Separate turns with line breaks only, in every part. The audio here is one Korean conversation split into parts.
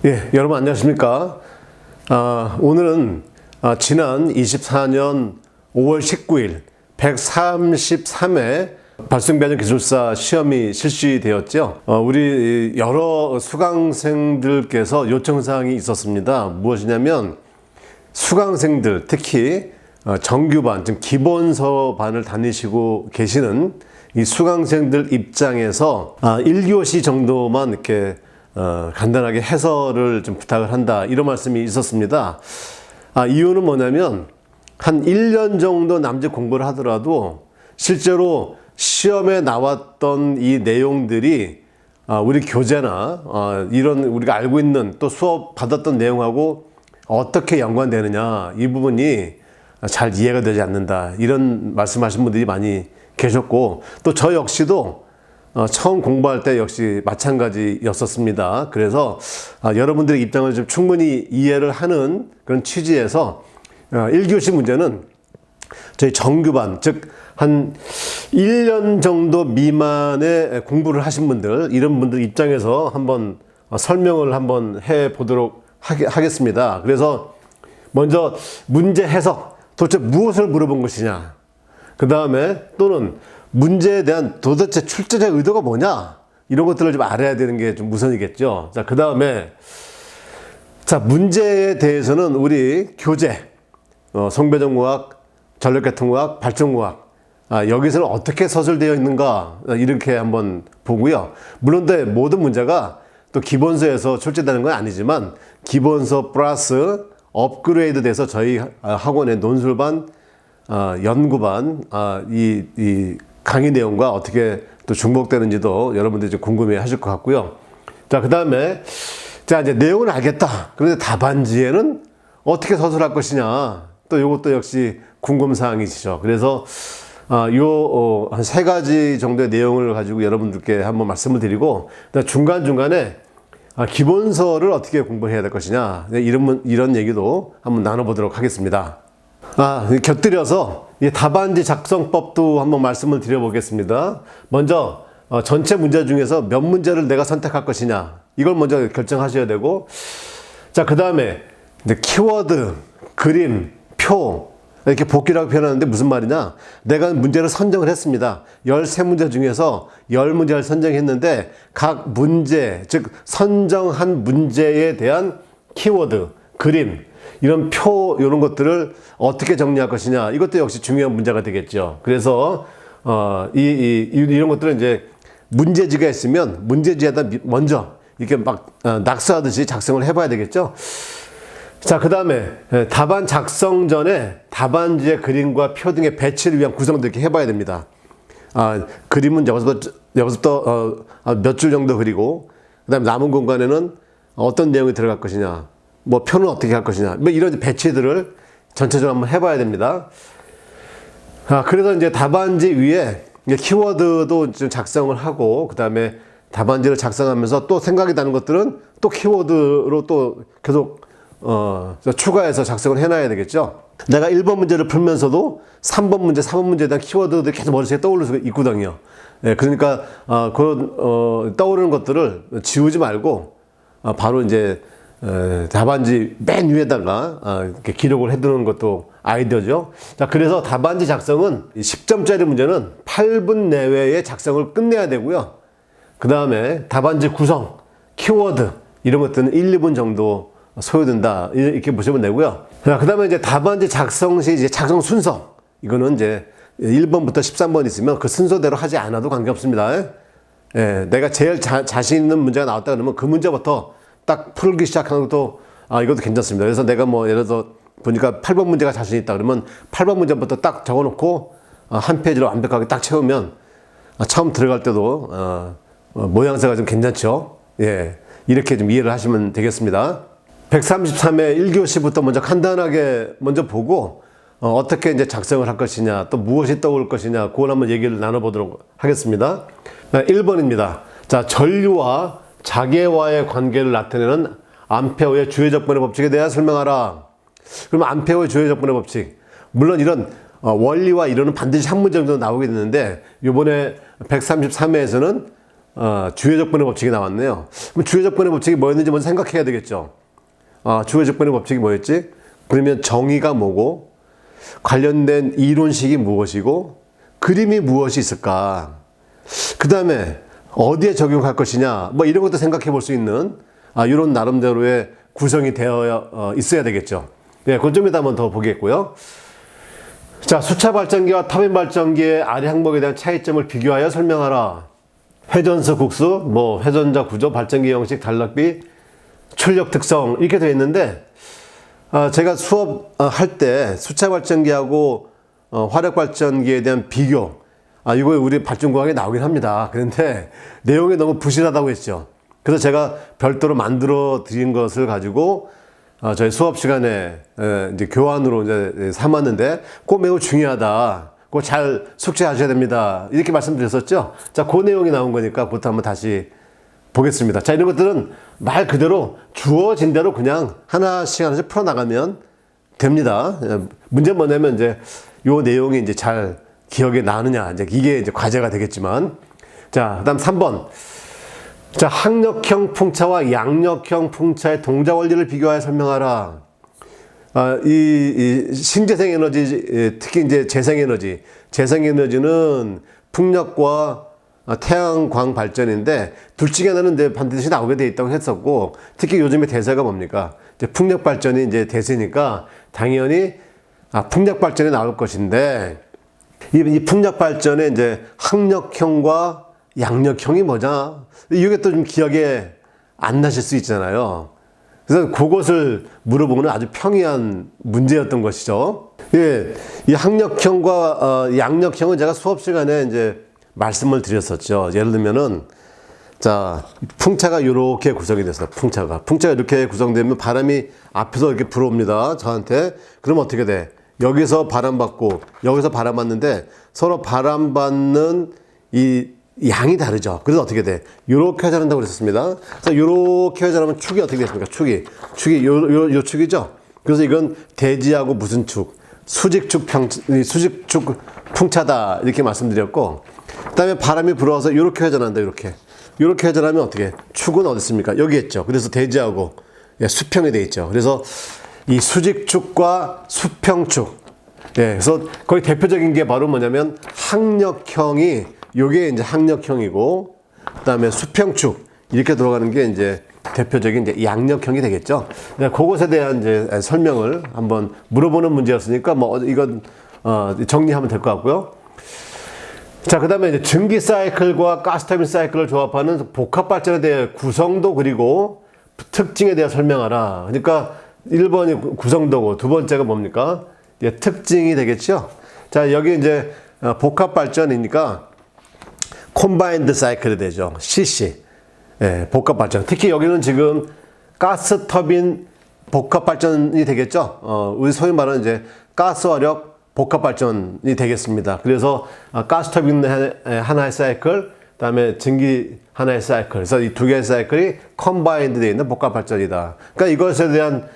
예, 여러분 안녕하십니까? 오늘은 지난 24년 5월 19일 133회 발승변형기술사 시험이 실시되었죠. 우리 여러 수강생들께서 요청사항이 있었습니다. 무엇이냐면 수강생들, 특히 정규반, 즉 기본서반을 다니시고 계시는 이 수강생들 입장에서 1교시 정도만 이렇게 간단하게 해설을 좀 부탁을 한다, 이런 말씀이 있었습니다. 이유는 뭐냐면 한 1년 정도 남짓 공부를 하더라도 실제로 시험에 나왔던 이 내용들이 우리 교재나 이런 우리가 알고 있는 또 수업 받았던 내용하고 어떻게 연관되느냐, 이 부분이 잘 이해가 되지 않는다, 이런 말씀하신 분들이 많이 계셨고, 또 저 역시도 처음 공부할 때 역시 마찬가지였었습니다. 그래서 여러분들의 입장을 좀 충분히 이해를 하는 그런 취지에서 1교시 문제는 저희 정규반, 즉 한 1년 정도 미만의 공부를 하신 분들, 이런 분들 입장에서 한번 설명을 한번 해 보도록 하겠습니다. 그래서 먼저 문제 해석, 도대체 무엇을 물어본 것이냐, 그 다음에 또는 문제에 대한 도대체 출제자의 의도가 뭐냐, 이런 것들을 좀 알아야 되는 게 좀 우선이겠죠. 자, 그 다음에 문제에 대해서는 우리 교재, 성배정공학, 전력계통공학, 발전공학, 여기서는 어떻게 서술되어 있는가, 이렇게 한번 보고요. 물론 모든 문제가 또 기본서에서 출제되는 건 아니지만 기본서 플러스 업그레이드 돼서 저희 학원의 논술반, 연구반, 이 강의 내용과 어떻게 또 중복되는지도 여러분들이 좀 궁금해 하실 것 같고요. 자, 그 다음에 이제 내용을 알겠다. 그런데 답안지에는 어떻게 서술할 것이냐, 또 이것도 역시 궁금사항이시죠. 그래서 한 3가지 정도의 내용을 가지고 여러분들께 한번 말씀을 드리고, 중간중간에 기본서를 어떻게 공부해야 될 것이냐, 이런 얘기도 한번 나눠보도록 하겠습니다. 곁들여서 이 답안지 작성법도 한번 말씀을 드려보겠습니다. 먼저 전체 문제 중에서 몇 문제를 내가 선택할 것이냐, 이걸 먼저 결정하셔야 되고, 자, 그 다음에 키워드, 그림, 표, 이렇게 복기라고 표현하는데 무슨 말이냐, 내가 문제를 선정을 했습니다. 13문제 중에서 10문제를 선정했는데 각 문제, 즉 선정한 문제에 대한 키워드, 그림, 이런 표, 이런 것들을 어떻게 정리할 것이냐, 이것도 역시 중요한 문제가 되겠죠. 그래서 이런 것들은 이제 문제지가 있으면 문제지에다 먼저 이렇게 막 낙서하듯이 작성을 해봐야 되겠죠. 자, 그 다음에 답안 작성 전에 답안지의 그림과 표 등의 배치를 위한 구성도 이렇게 해봐야 됩니다. 그림은 여기서부터 몇 줄 정도 그리고, 그 다음에 남은 공간에는 어떤 내용이 들어갈 것이냐, 뭐 표는 어떻게 할 것이냐, 뭐 이런 배치들을 전체적으로 한번 해봐야 됩니다. 그래서 이제 답안지 위에 키워드도 좀 작성을 하고, 그 다음에 답안지를 작성하면서 또 생각이 나는 것들은 또 키워드로 또 계속 추가해서 작성을 해놔야 되겠죠. 내가 1번 문제를 풀면서도 3번 문제, 4번 문제에 대한 키워드들이 계속 머릿속에 떠오를 수 있거든요. 그러니까 떠오르는 것들을 지우지 말고 바로 이제 답안지 맨 위에다가 이렇게 기록을 해두는 것도 아이디어죠. 자, 그래서 답안지 작성은 10점짜리 문제는 8분 내외에 작성을 끝내야 되고요. 그 다음에 답안지 구성, 키워드, 이런 것들은 1, 2분 정도 소요된다, 이렇게 보시면 되고요. 자, 그 다음에 이제 답안지 작성 시 이제 작성 순서, 이거는 이제 1번부터 13번 있으면 그 순서대로 하지 않아도 관계없습니다. 내가 제일 자신 있는 문제가 나왔다 그러면 그 문제부터 딱 풀기 시작하는 것도 이것도 괜찮습니다. 그래서 내가 뭐 예를 들어서 보니까 8번 문제가 자신 있다 그러면 8번 문제부터 딱 적어놓고 한 페이지로 완벽하게 딱 채우면 처음 들어갈 때도 모양새가 좀 괜찮죠. 예, 이렇게 좀 이해를 하시면 되겠습니다. 133회 1교시부터 먼저 간단하게 먼저 보고 어떻게 이제 작성을 할 것이냐, 또 무엇이 떠올 것이냐, 그걸 한번 얘기를 나눠보도록 하겠습니다. 1번입니다. 자, 전류와 자개와의 관계를 나타내는 암페어의 주요적분의 법칙에 대해 설명하라. 그러면 암페어의 주요적분의 법칙, 물론 이런 원리와 이론은 반드시 한 문제 정도 나오게 되는데, 이번에 133회에서는 주요조건의 법칙이 나왔네요. 그럼 주요조건의 법칙이 뭐였는지 먼저 생각해야 되겠죠. 주요조건의 법칙이 뭐였지? 그러면 정의가 뭐고, 관련된 이론식이 무엇이고, 그림이 무엇이 있을까? 그 다음에 어디에 적용할 것이냐, 뭐 이런 것도 생각해 볼 수 있는 이런 나름대로의 구성이 되어 있어야 되겠죠. 네, 그건 좀 이따 한번 더 보겠고요. 자, 수차 발전기와 터빈 발전기의 아래 항목에 대한 차이점을 비교하여 설명하라. 회전수 국수, 뭐 회전자 구조, 발전기 형식, 단락비, 출력 특성 이렇게 되어 있는데, 제가 수업 할 때 수차 발전기하고 화력 발전기에 대한 비교, 이거 우리 발전공학에 나오긴 합니다. 그런데 내용이 너무 부실하다고 했죠. 그래서 제가 별도로 만들어 드린 것을 가지고 저희 수업 시간에 이제 교환으로 이제 삼았는데, 그거 매우 중요하다. 그거 잘 숙지하셔야 됩니다. 이렇게 말씀드렸었죠. 자, 그 내용이 나온 거니까 그것도 한번 다시 보겠습니다. 자, 이런 것들은 말 그대로 주어진 대로 그냥 하나씩 풀어나가면 됩니다. 문제는 뭐냐면 이제 요 내용이 이제 잘 기억에 나느냐, 이제 이게 이제 과제가 되겠지만. 자, 그 다음 3번. 자, 항력형 풍차와 양력형 풍차의 동작 원리를 비교하여 설명하라. 이 신재생 에너지, 특히 이제 재생에너지. 재생에너지는 풍력과 태양광 발전인데, 둘 중에 하나는 이제 반드시 나오게 돼 있다고 했었고, 특히 요즘에 대세가 뭡니까? 이제 풍력 발전이 이제 대세니까, 당연히, 풍력 발전이 나올 것인데, 이 풍력 발전에 이제 항력형과 양력형이 뭐냐? 이게 또 좀 기억에 안 나실 수 있잖아요. 그래서 그것을 물어보는 아주 평이한 문제였던 것이죠. 예, 이 항력형과 양력형은 제가 수업 시간에 이제 말씀을 드렸었죠. 예를 들면은, 자, 풍차가 이렇게 구성이 됐어요. 풍차가 이렇게 구성되면 바람이 앞에서 이렇게 불어옵니다. 저한테. 그럼 어떻게 돼? 여기서 바람 받고 여기서 바람 받는데 서로 바람 받는 이 양이 다르죠. 그래서 어떻게 돼? 요렇게 회전한다고 그랬었습니다. 그래서 요렇게 회전하면 축이 어떻게 됐습니까? 축이 요 축이죠. 그래서 이건 대지하고 무슨 축? 수직축 풍차다 이렇게 말씀드렸고, 그다음에 바람이 불어와서 요렇게 회전한다. 요렇게 회전하면 어떻게? 축은 어디 있습니까? 여기 있죠. 그래서 대지하고 수평이 돼 있죠. 그래서 이 수직축과 수평축. 예, 그래서 거의 대표적인 게 바로 뭐냐면 항력형이, 요게 이제 항력형이고, 그 다음에 수평축 이렇게 들어가는 게 이제 대표적인 이제 양력형이 되겠죠. 그것에 대한 이제 설명을 한번 물어보는 문제였으니까 뭐 이건 정리하면 될 것 같고요. 자, 그 다음에 이제 증기 사이클과 가스터빈 사이클을 조합하는 복합 발전에 대해 구성도 그리고 특징에 대해 설명하라. 그러니까 1번이 구성도고 두 번째가 뭡니까? 예, 특징이 되겠죠. 자, 여기 이제 복합 발전이니까 콤바인드 사이클이 되죠. CC. 예, 복합 발전. 특히 여기는 지금 가스 터빈 복합 발전이 되겠죠. 우리 소위 말하는 이제 가스화력 복합 발전이 되겠습니다. 그래서 가스 터빈 하나의 사이클, 그다음에 증기 하나의 사이클. 그래서 이 두 개의 사이클이 컴바인드 되어 있는 복합 발전이다. 그러니까 이것에 대한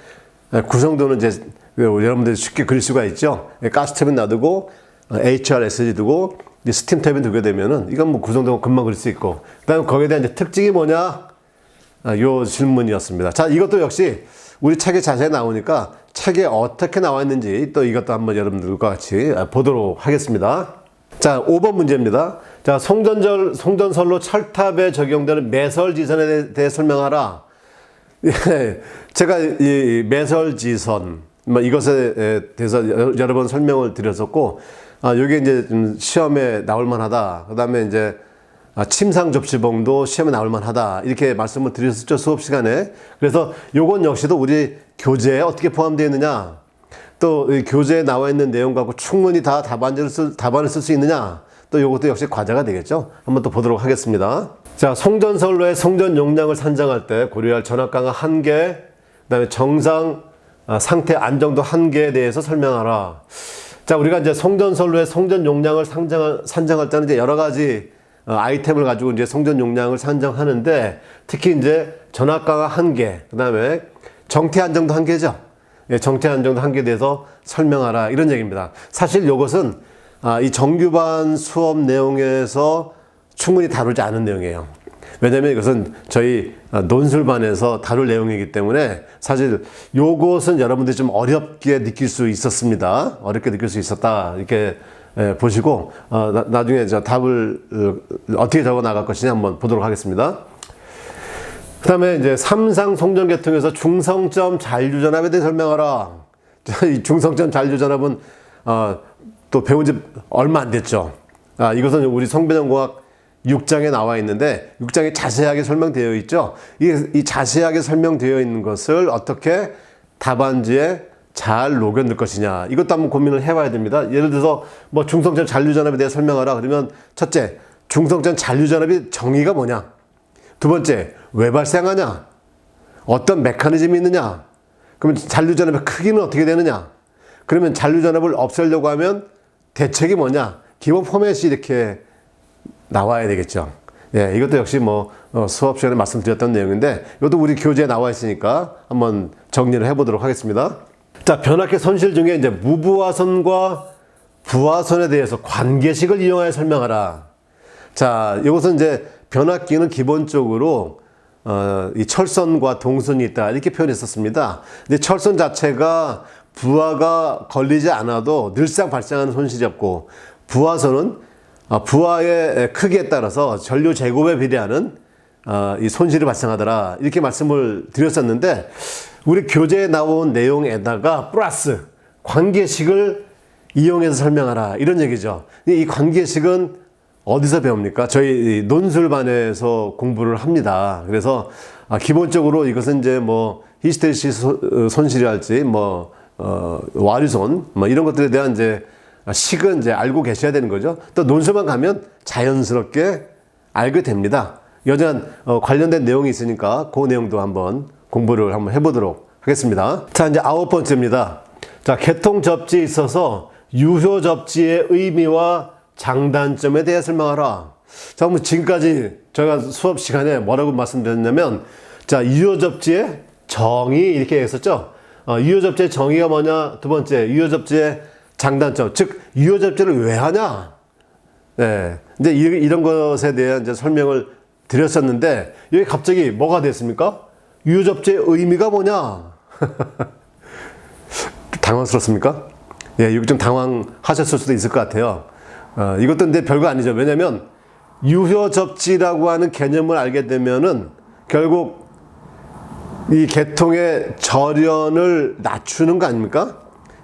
구성도는 이제 여러분들이 쉽게 그릴 수가 있죠. 가스 터빈 놔두고 HRSG 두고 스팀 터빈 두게 되면은 이건 뭐 구성도 금방 그릴 수 있고, 그다음에 거기에 대한 이제 특징이 뭐냐? 요 질문이었습니다. 자, 이것도 역시 우리 책에 자세히 나오니까 책에 어떻게 나와 있는지 또 이것도 한번 여러분들과 같이 보도록 하겠습니다. 자, 5번 문제입니다. 자, 송전선로 철탑에 적용되는 매설지선에 대해 설명하라. 예, 제가 이 매설지선, 이것에 대해서 여러 번 설명을 드렸었고, 요게 이제 좀 시험에 나올 만하다. 그 다음에 이제 침상 접시봉도 시험에 나올 만하다. 이렇게 말씀을 드렸었죠, 수업 시간에. 그래서 요건 역시도 우리 교재에 어떻게 포함되어 있느냐, 또 교재에 나와 있는 내용 갖고 충분히 다 답안을 쓸 수 있느냐, 또 요것도 역시 과제가 되겠죠. 한번 또 보도록 하겠습니다. 자, 송전선로의 송전 용량을 산정할 때 고려할 전압 강화 한계, 그 다음에 정상 상태 안정도 한계에 대해서 설명하라. 자, 우리가 이제 송전선로의 송전 용량을 산정할 때는 이제 여러 가지 아이템을 가지고 이제 송전 용량을 산정하는데, 특히 이제 전압 강화 한계, 그 다음에 정태 안정도 한계죠. 예, 정태 안정도 한계에 대해서 설명하라. 이런 얘기입니다. 사실 이것은 이 정규반 수업 내용에서 충분히 다루지 않은 내용이에요. 왜냐하면 이것은 저희 논술반에서 다룰 내용이기 때문에 사실 요것은 여러분들이 좀 어렵게 느낄 수 있었습니다. 어렵게 느낄 수 있었다. 이렇게 보시고 나중에 저 답을 어떻게 적어 나갈 것이냐 한번 보도록 하겠습니다. 그 다음에 이제 삼상 송전계통에서 중성점 잔류전압에 대해 설명하라. 이 중성점 잔류전압은 또 배운 지 얼마 안 됐죠. 이것은 우리 성배정공학 6장에 나와 있는데 6장에 자세하게 설명되어 있죠. 이 자세하게 설명되어 있는 것을 어떻게 답안지에 잘 녹여넣을 것이냐, 이것도 한번 고민을 해봐야 됩니다. 예를 들어서 뭐 중성점 잔류전압에 대해 설명하라 그러면, 첫째, 중성점 잔류전압의 정의가 뭐냐, 두 번째, 왜 발생하냐, 어떤 메커니즘이 있느냐, 그러면 잔류전압의 크기는 어떻게 되느냐, 그러면 잔류전압을 없애려고 하면 대책이 뭐냐, 기본 포맷이 이렇게 나와야 되겠죠. 예, 이것도 역시 뭐 수업 시간에 말씀드렸던 내용인데 이것도 우리 교재에 나와 있으니까 한번 정리를 해보도록 하겠습니다. 자, 변압기 손실 중에 이제 무부하선과 부하선에 대해서 관계식을 이용하여 설명하라. 자, 이것은 이제 변압기는 기본적으로 이 철선과 동선이 있다 이렇게 표현했었습니다. 근데 철선 자체가 부하가 걸리지 않아도 늘상 발생하는 손실이 없고, 부하선은 부하의 크기에 따라서 전류 제곱에 비례하는 이 손실이 발생하더라 이렇게 말씀을 드렸었는데, 우리 교재에 나온 내용에다가 플러스 관계식을 이용해서 설명하라 이런 얘기죠. 이 관계식은 어디서 배웁니까? 저희 논술반에서 공부를 합니다. 그래서 기본적으로 이것은 이제 뭐 히스테리시스 손실이랄지 뭐 와류손 뭐 이런 것들에 대한 이제 식은 이제 알고 계셔야 되는 거죠. 또 논술만 가면 자연스럽게 알게 됩니다. 여전한 관련된 내용이 있으니까 그 내용도 한번 공부를 한번 해보도록 하겠습니다. 자, 이제 9번째입니다. 자, 개통 접지에 있어서 유효 접지의 의미와 장단점에 대해 설명하라. 자, 그럼 지금까지 저희가 수업 시간에 뭐라고 말씀드렸냐면, 자, 유효 접지의 정의 이렇게 했었죠. 유효 접지의 정의가 뭐냐? 두 번째, 유효 접지의 장단점, 즉 유효 접지를 왜 하냐? 네, 이제 이런 것에 대한 이제 설명을 드렸었는데, 여기 갑자기 뭐가 됐습니까? 유효 접지의 의미가 뭐냐? 당황스럽습니까? 예, 이거 좀 당황하셨을 수도 있을 것 같아요. 이것도 근데 별거 아니죠. 왜냐면 유효 접지라고 하는 개념을 알게 되면은 결국 이 계통의 절연을 낮추는 거 아닙니까?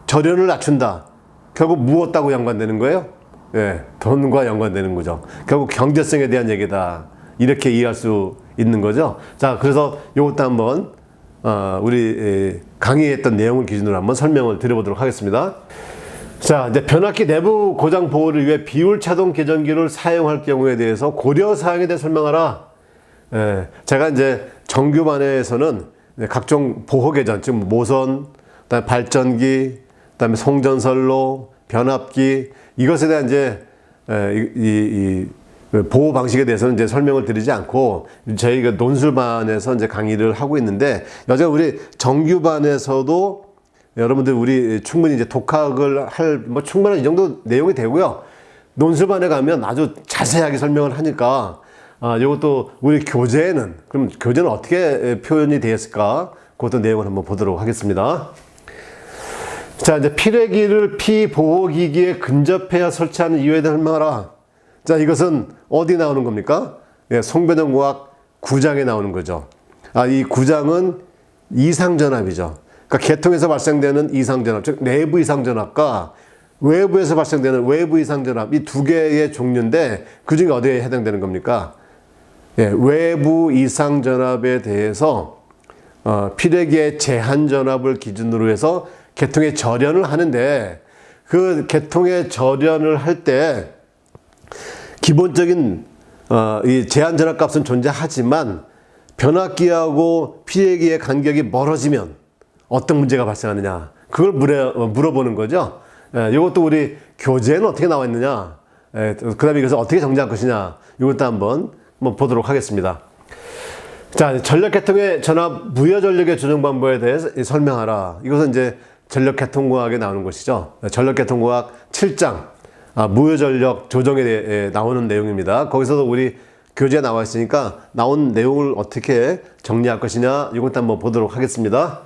절연을 낮춘다. 결국 무엇하고 연관되는 거예요? 예, 돈과 연관되는 거죠. 결국 경제성에 대한 얘기다. 이렇게 이해할 수 있는 거죠. 자, 그래서 이것도 한번 우리 강의했던 내용을 기준으로 한번 설명을 드려보도록 하겠습니다. 자, 이제 변압기 내부 고장 보호를 위해 비율 차동 개전기를 사용할 경우에 대해서 고려 사항에 대해 설명하라. 예, 제가 이제 정규반에서는 각종 보호 개전, 즉 모선, 그다음에 발전기, 그다음에 송전선로, 변압기, 이것에 대한 이제 보호 방식에 대해서는 이제 설명을 드리지 않고 저희가 논술반에서 이제 강의를 하고 있는데, 여전히 우리 정규반에서도 여러분들 우리 충분히 이제 독학을 할 뭐 충분한 이 정도 내용이 되고요. 논술반에 가면 아주 자세하게 설명을 하니까 이것도 우리 교재에는, 그럼 교재는 어떻게 표현이 되었을까? 그것도 내용을 한번 보도록 하겠습니다. 자, 이제 피뢰기를 피보호기기에 근접해야 설치하는 이유에 대해 설명하라. 자, 이것은 어디 나오는 겁니까? 예, 송배정공학 9장에 나오는 거죠. 이 9장은 이상전압이죠. 그러니까 계통에서 발생되는 이상전압, 즉 내부 이상전압과 외부에서 발생되는 외부 이상전압, 이 두 개의 종류인데 그 중에 어디에 해당되는 겁니까? 예, 외부 이상전압에 대해서 피뢰기의 제한전압을 기준으로 해서 계통의 절연을 하는데, 그 계통의 절연을 할 때 기본적인 이 제한전압 값은 존재하지만 변압기하고 피뢰기의 간격이 멀어지면 어떤 문제가 발생하느냐, 그걸 물어보는 거죠. 이것도 우리 교재에는 어떻게 나와 있느냐, 그 다음에 이것을 어떻게 정리할 것이냐, 이것도 한번 보도록 하겠습니다. 자, 전력계통의 전압 무효전력의 조정 방법에 대해서 설명하라. 이것은 이제 전력계통공학에 나오는 것이죠. 전력계통공학 7장 무효전력 조정에 대해 나오는 내용입니다. 거기서도 우리 교재에 나와 있으니까 나온 내용을 어떻게 정리할 것이냐 이것도 한번 보도록 하겠습니다.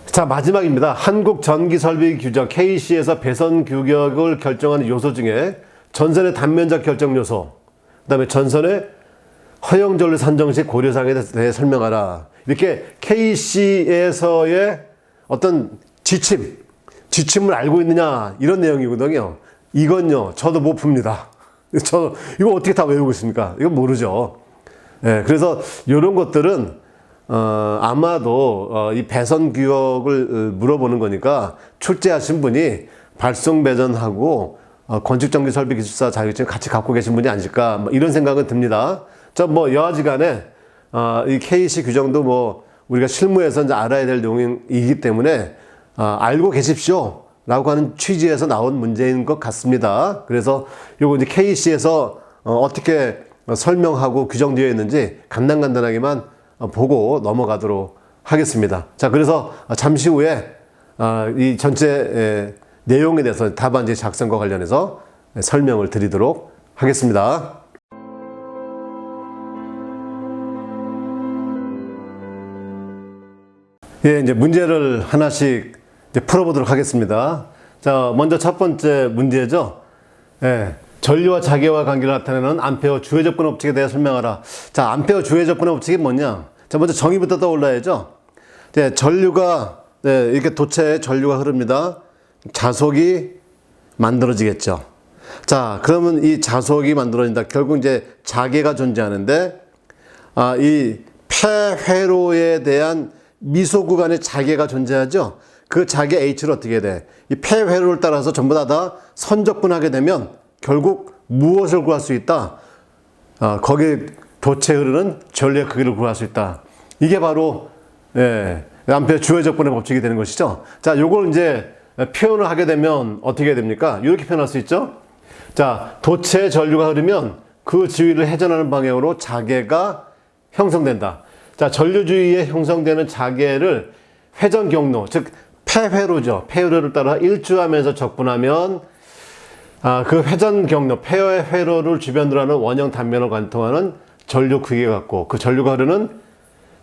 자, 마지막입니다. 한국전기설비규정 KC에서 배선 규격을 결정하는 요소 중에 전선의 단면적 결정 요소, 그 다음에 전선의 허용전류 산정 시 고려사항에 대해 설명하라. 이렇게 KC에서의 어떤 지침을 알고 있느냐 이런 내용이거든요. 이건요 저도 못 풉니다. 이거 어떻게 다 외우고 있습니까? 이거 모르죠. 예, 그래서 이런 것들은 아마도 이 배선 규격을 물어보는 거니까 출제하신 분이 발송배전하고 건축전기설비기술사 자격증 같이 갖고 계신 분이 아닐까 뭐 이런 생각은 듭니다. 여하지간에 이 KC 규정도 뭐 우리가 실무에서 이제 알아야 될 내용이기 때문에 알고 계십시오 라고 하는 취지에서 나온 문제인 것 같습니다. 그래서 요거 이제 KC에서 어떻게 설명하고 규정되어 있는지 간단하게만 보고 넘어가도록 하겠습니다. 자, 그래서 잠시 후에 이 전체 내용에 대해서 답안지 작성과 관련해서 설명을 드리도록 하겠습니다. 예, 이제 문제를 하나씩 이제 풀어보도록 하겠습니다. 자, 먼저 첫 번째 문제죠. 예, 전류와 자개와 관계를 나타내는 암페어 주해 접근 법칙에 대해 설명하라. 자, 암페어 주해 접근 법칙이 뭐냐? 자, 먼저 정의부터 떠올라야죠. 네, 전류가 이렇게 도체에 전류가 흐릅니다. 자속이 만들어지겠죠. 자, 그러면 이 자속이 만들어진다. 결국 이제 자개가 존재하는데, 이 폐회로에 대한 미소 구간에 자개가 존재하죠. 그 자개 H를 어떻게 돼? 이 폐회로를 따라서 전부 다 선적분하게 되면 결국 무엇을 구할 수 있다? 거기 도체에 흐르는 전류의 크기를 구할 수 있다. 이게 바로 암페어 주해 접근의 법칙이 되는 것이죠. 자, 요걸 이제 표현을 하게 되면 어떻게 됩니까? 이렇게 표현할 수 있죠. 자, 도체에 전류가 흐르면 그 주위를 회전하는 방향으로 자개가 형성된다. 자, 전류 주위에 형성되는 자개를 회전 경로, 즉 폐회로죠. 폐회로를 따라 일주하면서 적분하면 그 회전 경로, 폐의 회로를 주변으로 하는 원형 단면을 관통하는 전류 크기가 같고, 그 전류가 흐르는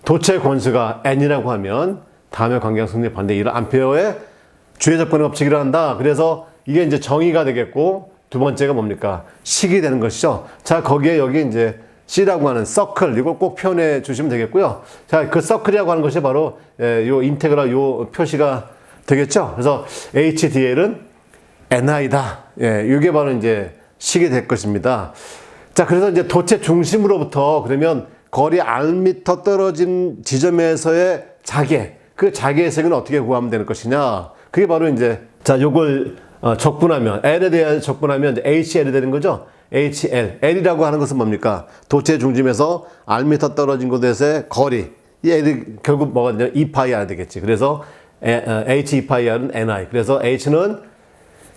도체 권수가 N이라고 하면 다음의 관계성리 반대 이런 암페어의 주해 접근의 법칙이라 한다. 그래서 이게 이제 정의가 되겠고, 두 번째가 뭡니까? 식이 되는 것이죠. 자, 거기에 여기 이제 C라고 하는 서클, 이걸 꼭 표현해 주시면 되겠고요. 자, 그 서클이라고 하는 것이 바로 요 인테그랄 요 표시가 되겠죠. 그래서 HDL은 NI다. 예, 이게 바로 이제 식이 될 것입니다. 자, 그래서 이제 도체 중심으로부터 그러면 거리 R미터 떨어진 지점에서의 자개, 그 자개의 색은 어떻게 구하면 되는 것이냐? 그게 바로 이제, 자, 요걸 적분하면, L에 대해 적분하면 이제 HL이 되는 거죠. HL. L이라고 하는 것은 뭡니까? 도체 중심에서 R미터 떨어진 곳에서의 거리. 이 L이 결국 뭐가 되냐? 2파이R 되겠지. 그래서 H2파이R은 NI. 그래서 H는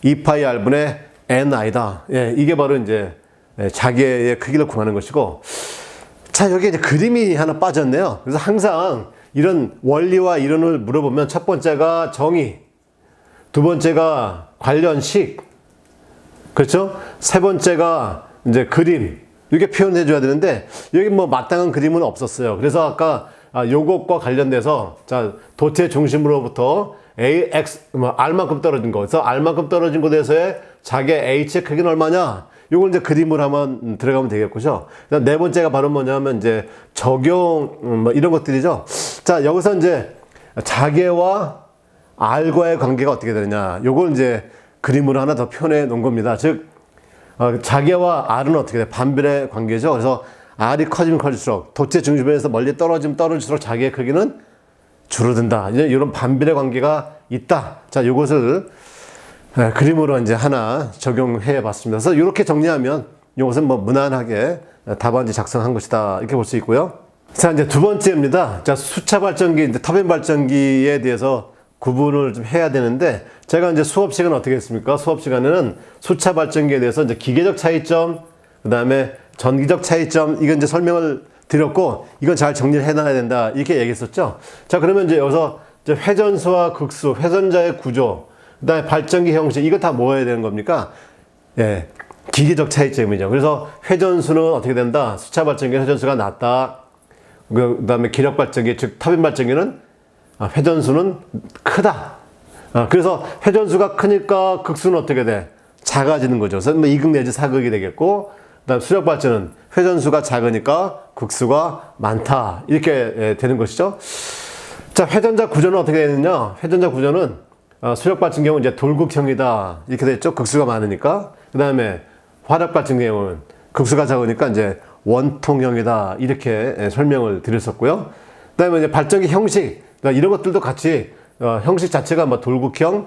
2파이R분의 NI다. 예, 이게 바로 이제 자개의 크기를 구하는 것이고. 자, 여기 이제 그림이 하나 빠졌네요. 그래서 항상 이런 원리와 이론을 물어보면 첫 번째가 정의, 두 번째가 관련식, 그렇죠? 세 번째가 이제 그림, 이렇게 표현해 줘야 되는데 여기 뭐 마땅한 그림은 없었어요. 그래서 아까 요것과 관련돼서 자, 도체 중심으로부터 R만큼 떨어진 거. 그래서 R만큼 떨어진 곳에서의 자개 H의 크기는 얼마냐? 요걸 이제 그림을 한번 들어가면 되겠고요. 네 번째가 바로 뭐냐면 이제 적용, 뭐 이런 것들이죠. 자, 여기서 이제 자개와 R과의 관계가 어떻게 되느냐. 요걸 이제 그림으로 하나 더 표현해 놓은 겁니다. 즉, 자개와 R은 어떻게 돼? 반비례 관계죠. 그래서 R이 커지면 커질수록 도체 중심에서 멀리 떨어지면 떨어질수록 자개의 크기는 줄어든다. 이제 이런 반비례 관계가 있다. 자, 요것을 그림으로 이제 하나 적용해 봤습니다. 그래서 이렇게 정리하면 이것은 뭐 무난하게 답안지 작성한 것이다. 이렇게 볼 수 있고요. 자, 이제 두 번째입니다. 자, 수차 발전기, 이제 터빈 발전기에 대해서 구분을 좀 해야 되는데, 제가 이제 수업 시간 어떻게 했습니까? 수업 시간에는 수차 발전기에 대해서 이제 기계적 차이점, 그 다음에 전기적 차이점, 이건 이제 설명을 드렸고, 이건 잘 정리를 해놔야 된다. 이렇게 얘기했었죠. 자, 그러면 이제 여기서 이제 회전수와 극수, 회전자의 구조, 그 다음에 발전기 형식, 이거 다 모아야 되는 겁니까? 예. 기계적 차이점이죠. 그래서 회전수는 어떻게 된다? 수차 발전기 회전수가 낮다. 그 다음에 기력 발전기, 즉 터빈 발전기는 회전수는 크다. 그래서 회전수가 크니까 극수는 어떻게 돼? 작아지는 거죠. 그래서 뭐 2극 내지 4극이 되겠고, 그다음 수력 발전은 회전수가 작으니까 극수가 많다. 이렇게 되는 것이죠. 자, 회전자 구조는 어떻게 되느냐? 회전자 구조는 수력 발전 경우는 이제 돌극형이다. 이렇게 됐죠. 극수가 많으니까. 그다음에 화력 발전 경우는 극수가 작으니까 이제 원통형이다. 이렇게 설명을 드렸었고요. 그다음에 이제 발전기 형식, 그러니까 이런 것들도 같이 형식 자체가 뭐 돌극형,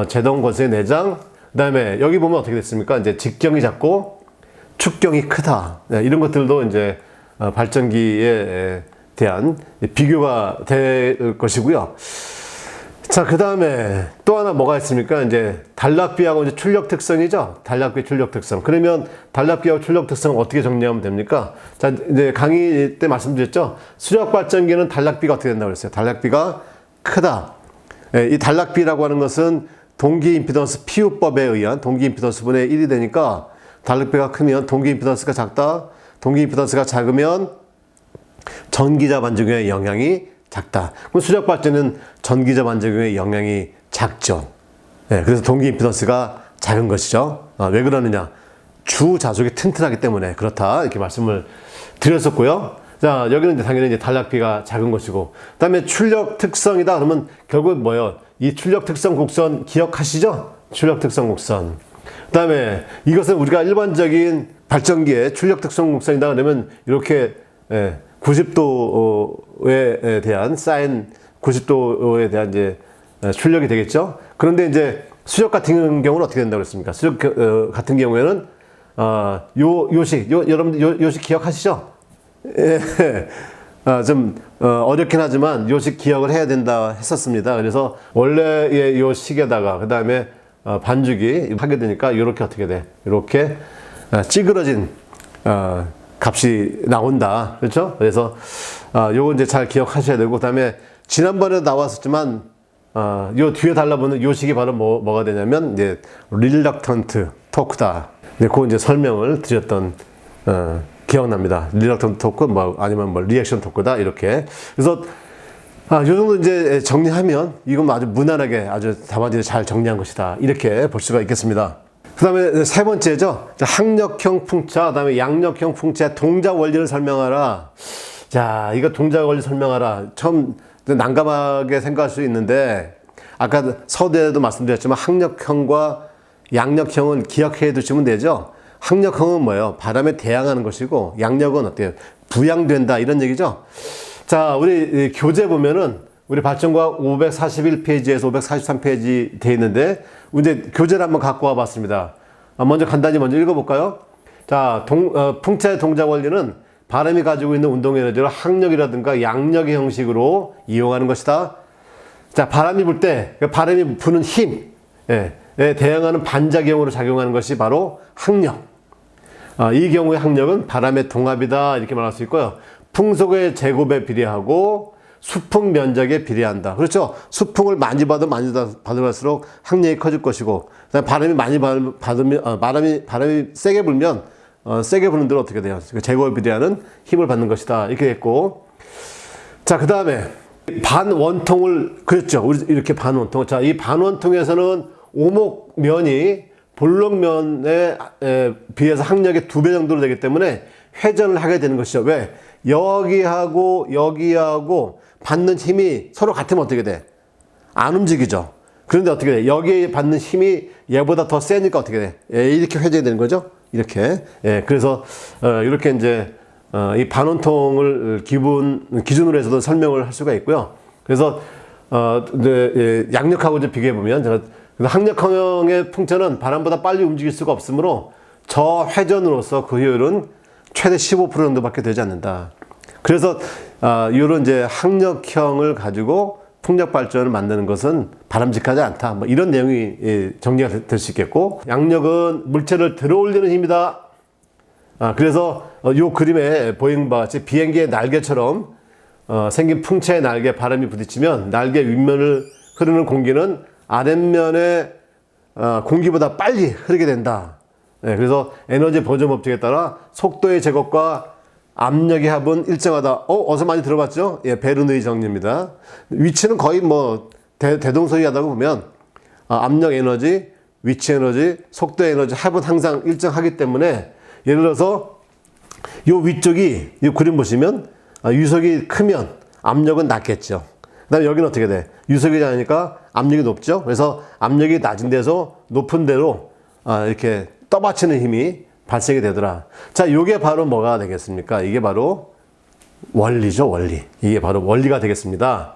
제동 건수의 내장, 그다음에 여기 보면 어떻게 됐습니까? 이제 직경이 작고 축경이 크다. 이런 것들도 이제 발전기에 대한 비교가 될 것이고요. 자, 그 다음에 또 하나 뭐가 있습니까? 이제 단락비하고 이제 출력 특성이죠. 단락비 출력 특성. 그러면 단락비하고 출력 특성 어떻게 정리하면 됩니까? 자, 이제 강의 때 말씀드렸죠. 수력 발전기는 단락비가 어떻게 된다고 그랬어요? 단락비가 크다. 이 단락비라고 하는 것은 동기 임피던스 PU법에 의한 동기 임피던스 분의 1이 되니까 단락비가 크면 동기 임피던스가 작다. 동기 임피던스가 작으면 전기자 반작용의 영향이 작다. 그럼 수력 발전은 전기자 반작용의 영향이 작죠. 네, 그래서 동기 임피던스가 작은 것이죠. 왜 그러느냐? 주 자속이 튼튼하기 때문에 그렇다. 이렇게 말씀을 드렸었고요. 자, 여기는 이제 당연히 이제 단락비가 작은 것이고, 그다음에 출력 특성이다. 그러면 결국 뭐예요? 이 출력 특성 곡선 기억하시죠? 출력 특성 곡선. 그다음에 이것은 우리가 일반적인 발전기의 출력 특성 곡선이다. 그러면 이렇게 90도에 대한 사인 90도에 대한 이제 출력이 되겠죠. 그런데 이제 수력 같은 경우는 어떻게 된다고 그랬습니까? 수력 같은 경우에는 여러분들 요식 기억하시죠? 예. 좀 어렵긴 하지만 요식 기억을 해야 된다 했었습니다. 그래서 원래의 요 식에다가 그 다음에 반죽이 하게 되니까 이렇게 어떻게 돼? 이렇게 찌그러진 값이 나온다. 그렇죠? 그래서 요거 이제 잘 기억하셔야 되고, 그다음에 지난번에 나왔었지만 요 뒤에 달라붙는 요식이 바로 뭐가 되냐면 이제 릴럭턴트 토크다. 그거 이제 설명을 드렸던 기억납니다. 릴럭턴트 토크 뭐 아니면 뭐 리액션 토크다 이렇게. 그래서 요 정도 이제 정리하면 이건 아주 무난하게 아주 답안지를 잘 정리한 것이다. 이렇게 볼 수가 있겠습니다. 그 다음에 세 번째죠. 항력형 풍차, 그 다음에 양력형 풍차의 동작 원리를 설명하라. 자, 이거 동작 원리 설명하라. 처음 난감하게 생각할 수 있는데, 아까 서두에도 말씀드렸지만 항력형과 양력형은 기억해 두시면 되죠. 항력형은 뭐예요? 바람에 대항하는 것이고, 양력은 어때요? 부양된다. 이런 얘기죠. 자, 우리 교재 보면은 우리 발전과학 541페이지에서 543페이지 돼 있는데, 이제 교재를 한번 갖고 와 봤습니다. 먼저 간단히 읽어볼까요? 자, 풍차의 동작 원리는 바람이 가지고 있는 운동 에너지를 항력이라든가 양력의 형식으로 이용하는 것이다. 자, 바람이 불 때, 바람이 부는 힘에 대응하는 반작용으로 작용하는 것이 바로 항력. 이 경우의 항력은 바람의 동합이다. 이렇게 말할 수 있고요. 풍속의 제곱에 비례하고 수풍 면적에 비례한다. 그렇죠? 수풍을 많이 받을수록 항력이 커질 것이고, 바람이 많이 받으면, 바람이 세게 불면, 세게 부는 대로 어떻게 돼요? 제곱에 비례하는 힘을 받는 것이다. 이렇게 됐고. 자, 그 다음에 반원통을 그렸죠. 우리 이렇게 반원통. 자, 이 반원통에서는 오목면이 볼록면에 비해서 항력의 2배 정도로 되기 때문에 회전을 하게 되는 것이죠. 왜? 여기하고 받는 힘이 서로 같으면 어떻게 돼? 안 움직이죠. 그런데 어떻게 돼? 여기에 받는 힘이 얘보다 더 세니까 어떻게 돼? 이렇게 회전이 되는 거죠. 이렇게. 그래서 이렇게 이제 이 반원통을 기준으로 해서도 설명을 할 수가 있고요. 그래서 이제 양력하고 이제 비교해 보면 제가 항력형의 풍차는 바람보다 빨리 움직일 수가 없으므로 저회전으로서 그 효율은 최대 15% 정도밖에 되지 않는다. 그래서 이런 이제 항력형을 가지고 풍력 발전을 만드는 것은 바람직하지 않다. 뭐 이런 내용이 정리가 될 수 있겠고, 양력은 물체를 들어올리는 힘이다. 그래서 이 그림에 보이는 바와 같이 비행기의 날개처럼 생긴 풍차의 날개에 바람이 부딪히면 날개 윗면을 흐르는 공기는 아랫면의 공기보다 빨리 흐르게 된다. 예, 그래서 에너지 보존 법칙에 따라 속도의 제곱과 압력의 합은 일정하다. 어서 많이 들어봤죠? 예, 베르누이 정리입니다. 위치는 거의 뭐 대동소이하다고 보면 압력 에너지, 위치 에너지, 속도 에너지 합은 항상 일정하기 때문에 예를 들어서 요 위쪽이 이 그림 보시면 유속이 크면 압력은 낮겠죠. 그다음에 여기는 어떻게 돼? 유속이 작으니까 압력이 높죠. 그래서 압력이 낮은 데서 높은 데로 이렇게 떠받치는 힘이 발생이 되더라. 자, 요게 바로 뭐가 되겠습니까? 이게 바로 원리죠, 원리. 이게 바로 원리가 되겠습니다.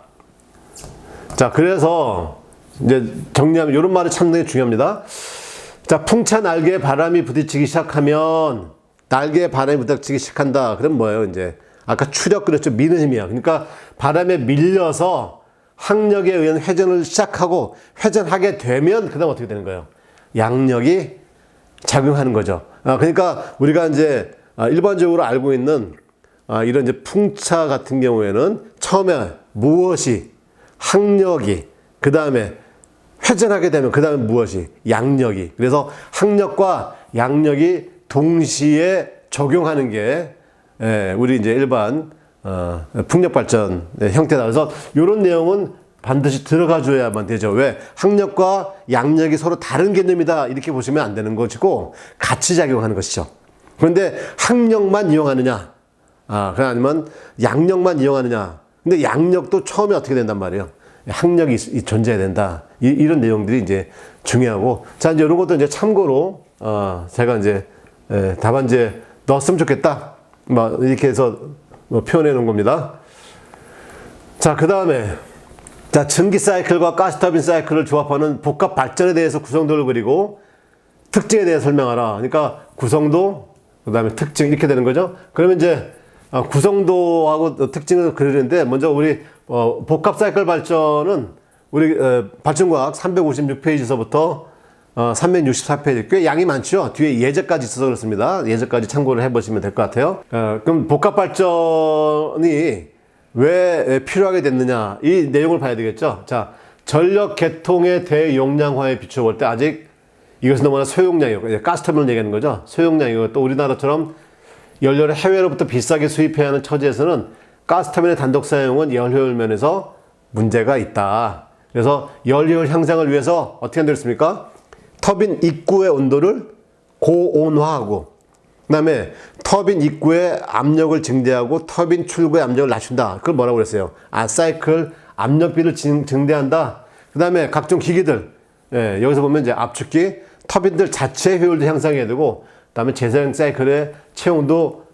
자, 그래서 이제 정리하면 이런 말이 상당히 중요합니다. 자, 풍차 날개에 바람이 부딪히기 시작하면 날개에 바람이 부딪히기 시작한다. 그럼 뭐예요? 이제 아까 추력 그랬죠. 미는 힘이야. 그러니까 바람에 밀려서 항력에 의한 회전을 시작하고 회전하게 되면 그다음 어떻게 되는 거예요? 양력이 작용하는 거죠. 그러니까 우리가 이제 일반적으로 알고 있는 이런 이제 풍차 같은 경우에는 처음에 무엇이 항력이 그 다음에 회전하게 되면 그 다음에 무엇이 양력이 그래서 항력과 양력이 동시에 적용하는 게 우리 이제 일반 풍력 발전 형태다. 그래서 이런 내용은 반드시 들어가 줘야만 되죠. 왜? 항력과 양력이 서로 다른 개념이다. 이렇게 보시면 안 되는 것이고 같이 작용하는 것이죠. 그런데 항력만 이용하느냐? 아니면 양력만 이용하느냐? 근데 양력도 처음에 어떻게 된단 말이에요? 항력이 존재해야 된다. 이런 내용들이 이제 중요하고 자, 이제 이런 것도 이제 참고로 제가 이제 답안지에 넣었으면 좋겠다. 이렇게 해서 표현해 놓은 겁니다. 자, 그 다음에 자, 전기 사이클과 가스터빈 사이클을 조합하는 복합 발전에 대해서 구성도를 그리고 특징에 대해 설명하라. 그러니까 구성도, 그 다음에 특징 이렇게 되는 거죠. 그러면 이제 구성도하고 특징을 그리는데 먼저 우리 복합 사이클 발전은 우리 발전과학 356페이지서부터 364페이지 꽤 양이 많죠. 뒤에 예제까지 있어서 그렇습니다. 예제까지 참고를 해보시면 될 것 같아요. 그럼 복합 발전이 왜 필요하게 됐느냐 이 내용을 봐야 되겠죠. 자, 전력 계통의 대용량화에 비춰볼 때 아직 이것은 너무나 소용량이고 가스터빈을 얘기하는 거죠. 소용량이고 또 우리나라처럼 연료를 해외로부터 비싸게 수입해야 하는 처지에서는 가스터빈의 단독 사용은 열효율 면에서 문제가 있다. 그래서 열효율 향상을 위해서 어떻게 하면 되겠습니까? 터빈 입구의 온도를 고온화하고 그 다음에 터빈 입구의 압력을 증대하고 터빈 출구의 압력을 낮춘다. 그걸 뭐라고 그랬어요? 사이클 압력비를 증대한다. 그 다음에 각종 기기들 여기서 보면 이제 압축기 터빈들 자체의 효율도 향상해야 되고 그 다음에 재사용 사이클의 채용도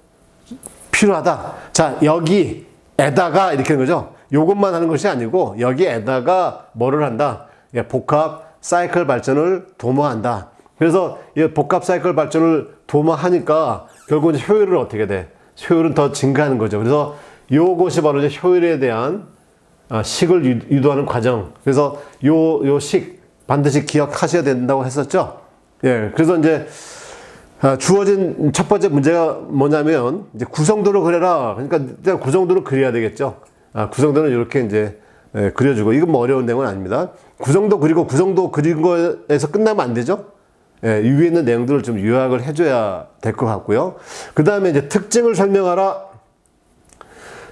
필요하다. 자, 여기에다가 이렇게 하는 거죠. 요것만 하는 것이 아니고 여기에다가 뭐를 한다? 복합 사이클 발전을 도모한다. 그래서 이 복합 사이클 발전을 도모하니까 결국 이제 효율은 어떻게 돼? 효율은 더 증가하는 거죠. 그래서 요것이 바로 이제 효율에 대한 식을 유도하는 과정. 그래서 요 식 반드시 기억하셔야 된다고 했었죠. 예. 그래서 이제 주어진 첫 번째 문제가 뭐냐면 이제 구성도를 그려라. 그러니까 일단 구성도를 그려야 되겠죠. 구성도는 이렇게 이제 그려주고 이건 뭐 어려운 내용은 아닙니다. 구성도 그리고 구성도 그린 거에서 끝나면 안 되죠. 위에 있는 내용들을 좀 요약을 해줘야 될 것 같고요. 그 다음에 이제 특징을 설명하라.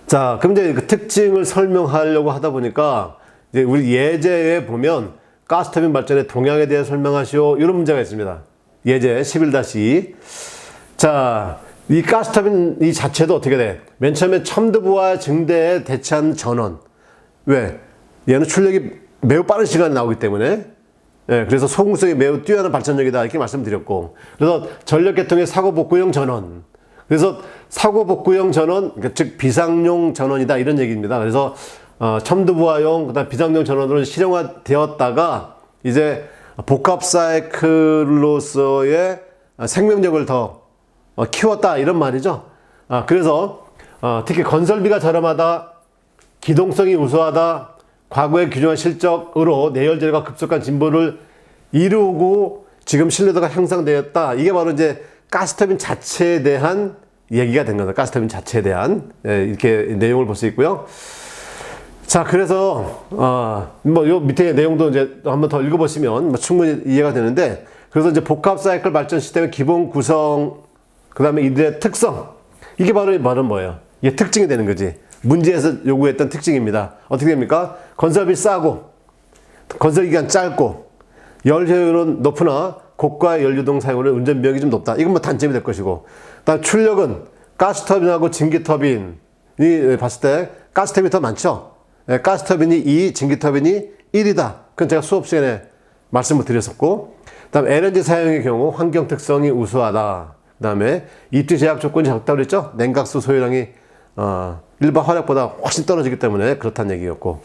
자, 그럼 이제 그 특징을 설명하려고 하다 보니까 이제 우리 예제에 보면 가스터빈 발전의 동향에 대해 설명하시오. 이런 문제가 있습니다. 예제 11-2. 자, 이 가스터빈 이 자체도 어떻게 돼? 맨 처음에 첨드부하 증대에 대체한 전원. 왜? 얘는 출력이 매우 빠른 시간에 나오기 때문에 그래서 소금성이 매우 뛰어난 발전력이다 이렇게 말씀드렸고 그래서 전력계통의 사고복구형 전원 그래서 사고복구형 전원 즉 비상용 전원이다 이런 얘기입니다. 그래서 첨드부하용 그다음 비상용 전원으로 실용화되었다가 이제 복합 사이클로서의 생명력을 더 키웠다 이런 말이죠. 그래서 특히 건설비가 저렴하다 기동성이 우수하다 과거의 규정한 실적으로 내열재료가 급속한 진보를 이루고 지금 신뢰도가 향상되었다. 이게 바로 이제 가스터빈 자체에 대한 얘기가 된 거다. 가스터빈 자체에 대한 이렇게 내용을 볼 수 있고요. 자, 그래서 뭐 요 밑에 내용도 이제 한번 더 읽어보시면 뭐 충분히 이해가 되는데, 그래서 이제 복합 사이클 발전 시스템의 기본 구성, 그 다음에 이들의 특성, 이게 바로 뭐예요? 이게 특징이 되는 거지. 문제에서 요구했던 특징입니다. 어떻게 됩니까? 건설비 싸고, 건설 기간 짧고, 열 효율은 높으나 고가 연료등 사용으로 운전 비용이 좀 높다. 이건 뭐 단점이 될 것이고, 그다음 출력은 가스터빈하고 증기터빈이 봤을 때 가스터빈이 더 많죠. 네, 가스터빈이 2, 증기터빈이 1이다. 그건 제가 수업 시간에 말씀을 드렸었고, 그다음 에너지 사용의 경우 환경 특성이 우수하다. 그다음에 입지 제약 조건이 적다고 그랬죠. 냉각수 소요량이 일반 화력보다 훨씬 떨어지기 때문에 그렇다는 얘기였고,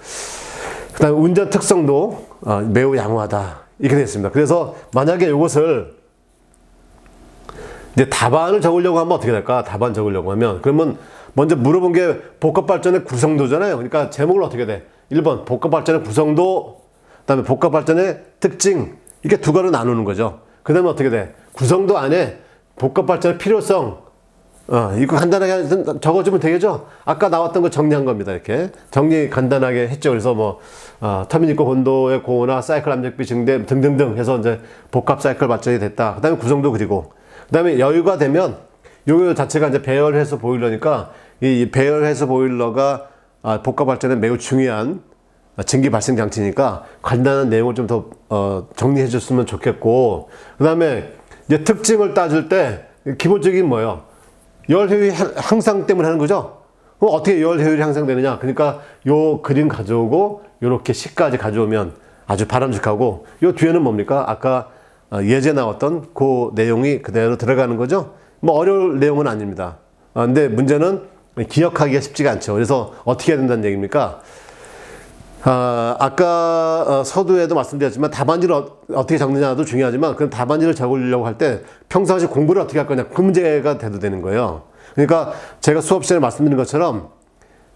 그다음에 운전 특성도 매우 양호하다. 이렇게 되어 있습니다. 그래서 만약에 이것을 이제 답안을 적으려고 하면 어떻게 될까? 답안 적으려고 하면, 그러면 먼저 물어본 게 복합발전의 구성도잖아요. 그러니까 제목을 어떻게 돼? 1번 복합발전의 구성도, 그 다음에 복합발전의 특징, 이게 두 가지로 나누는 거죠. 그 다음에 어떻게 돼? 구성도 안에 복합발전의 필요성, 이거 간단하게 적어주면 되겠죠? 아까 나왔던 거 정리한 겁니다. 이렇게 정리 간단하게 했죠. 그래서 뭐 터미니코 본도의 고온화, 사이클 압력비 증대 등등등 해서 이제 복합 사이클 발전이 됐다. 그 다음에 구성도 그리고, 그 다음에 여유가 되면 요 자체가 이제 배열 해소 보일러니까 이 배열 해소 보일러가 복합 발전에 매우 중요한 증기 발생 장치니까 간단한 내용을 좀 더 정리해 줬으면 좋겠고, 그 다음에 이제 특징을 따질 때 기본적인 뭐예요? 열 효율 향상 때문에 하는 거죠. 그럼 어떻게 열 효율이 향상되느냐? 그러니까 요 그림 가져오고 요렇게 식까지 가져오면 아주 바람직하고, 요 뒤에는 뭡니까? 아까 예제 나왔던 그 내용이 그대로 들어가는 거죠. 뭐 어려울 내용은 아닙니다. 근데 문제는 기억하기가 쉽지가 않죠. 그래서 어떻게 해야 된다는 얘기입니까? 아까 서두에도 말씀드렸지만 답안지를 어떻게 적느냐도 중요하지만, 그럼 답안지를 적으려고 할 때 평상시 공부를 어떻게 할 거냐, 그 문제가 돼도 되는 거예요. 그러니까 제가 수업 시간에 말씀드린 것처럼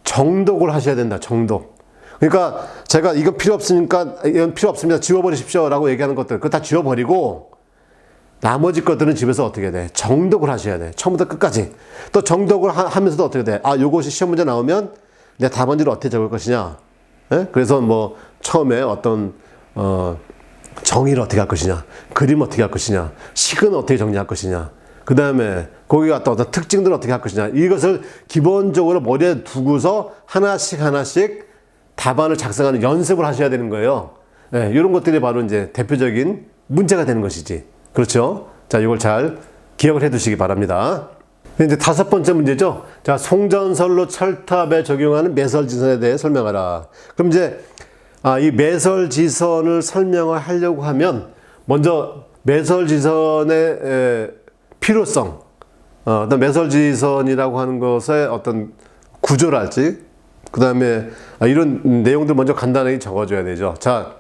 정독을 하셔야 된다. 정독. 그러니까 제가 이건 필요 없으니까 이건 필요 없습니다, 지워버리십시오 라고 얘기하는 것들 그거 다 지워버리고, 나머지 것들은 집에서 어떻게 돼? 정독을 하셔야 돼. 처음부터 끝까지. 또 정독을 하면서도 어떻게 돼? 요것이 시험 문제 나오면 내 답안지를 어떻게 적을 것이냐. 예? 그래서 뭐 처음에 어떤 정의를 어떻게 할 것이냐, 그림 어떻게 할 것이냐, 식은 어떻게 정리할 것이냐, 그 다음에 거기가 또 어떤 특징들을 어떻게 할 것이냐, 이것을 기본적으로 머리에 두고서 하나씩 답안을 작성하는 연습을 하셔야 되는 거예요. 예, 이런 것들이 바로 이제 대표적인 문제가 되는 것이지. 그렇죠? 자, 이걸 잘 기억을 해 두시기 바랍니다. 이제 다섯 번째 문제죠. 자, 송전선로 철탑에 적용하는 매설지선에 대해 설명하라. 그럼 이제 이 매설지선을 설명을 하려고 하면 먼저 매설지선의 필요성, 어떤 매설지선이라고 하는 것의 어떤 구조랄지, 그 다음에 이런 내용들 먼저 간단하게 적어줘야 되죠. 자,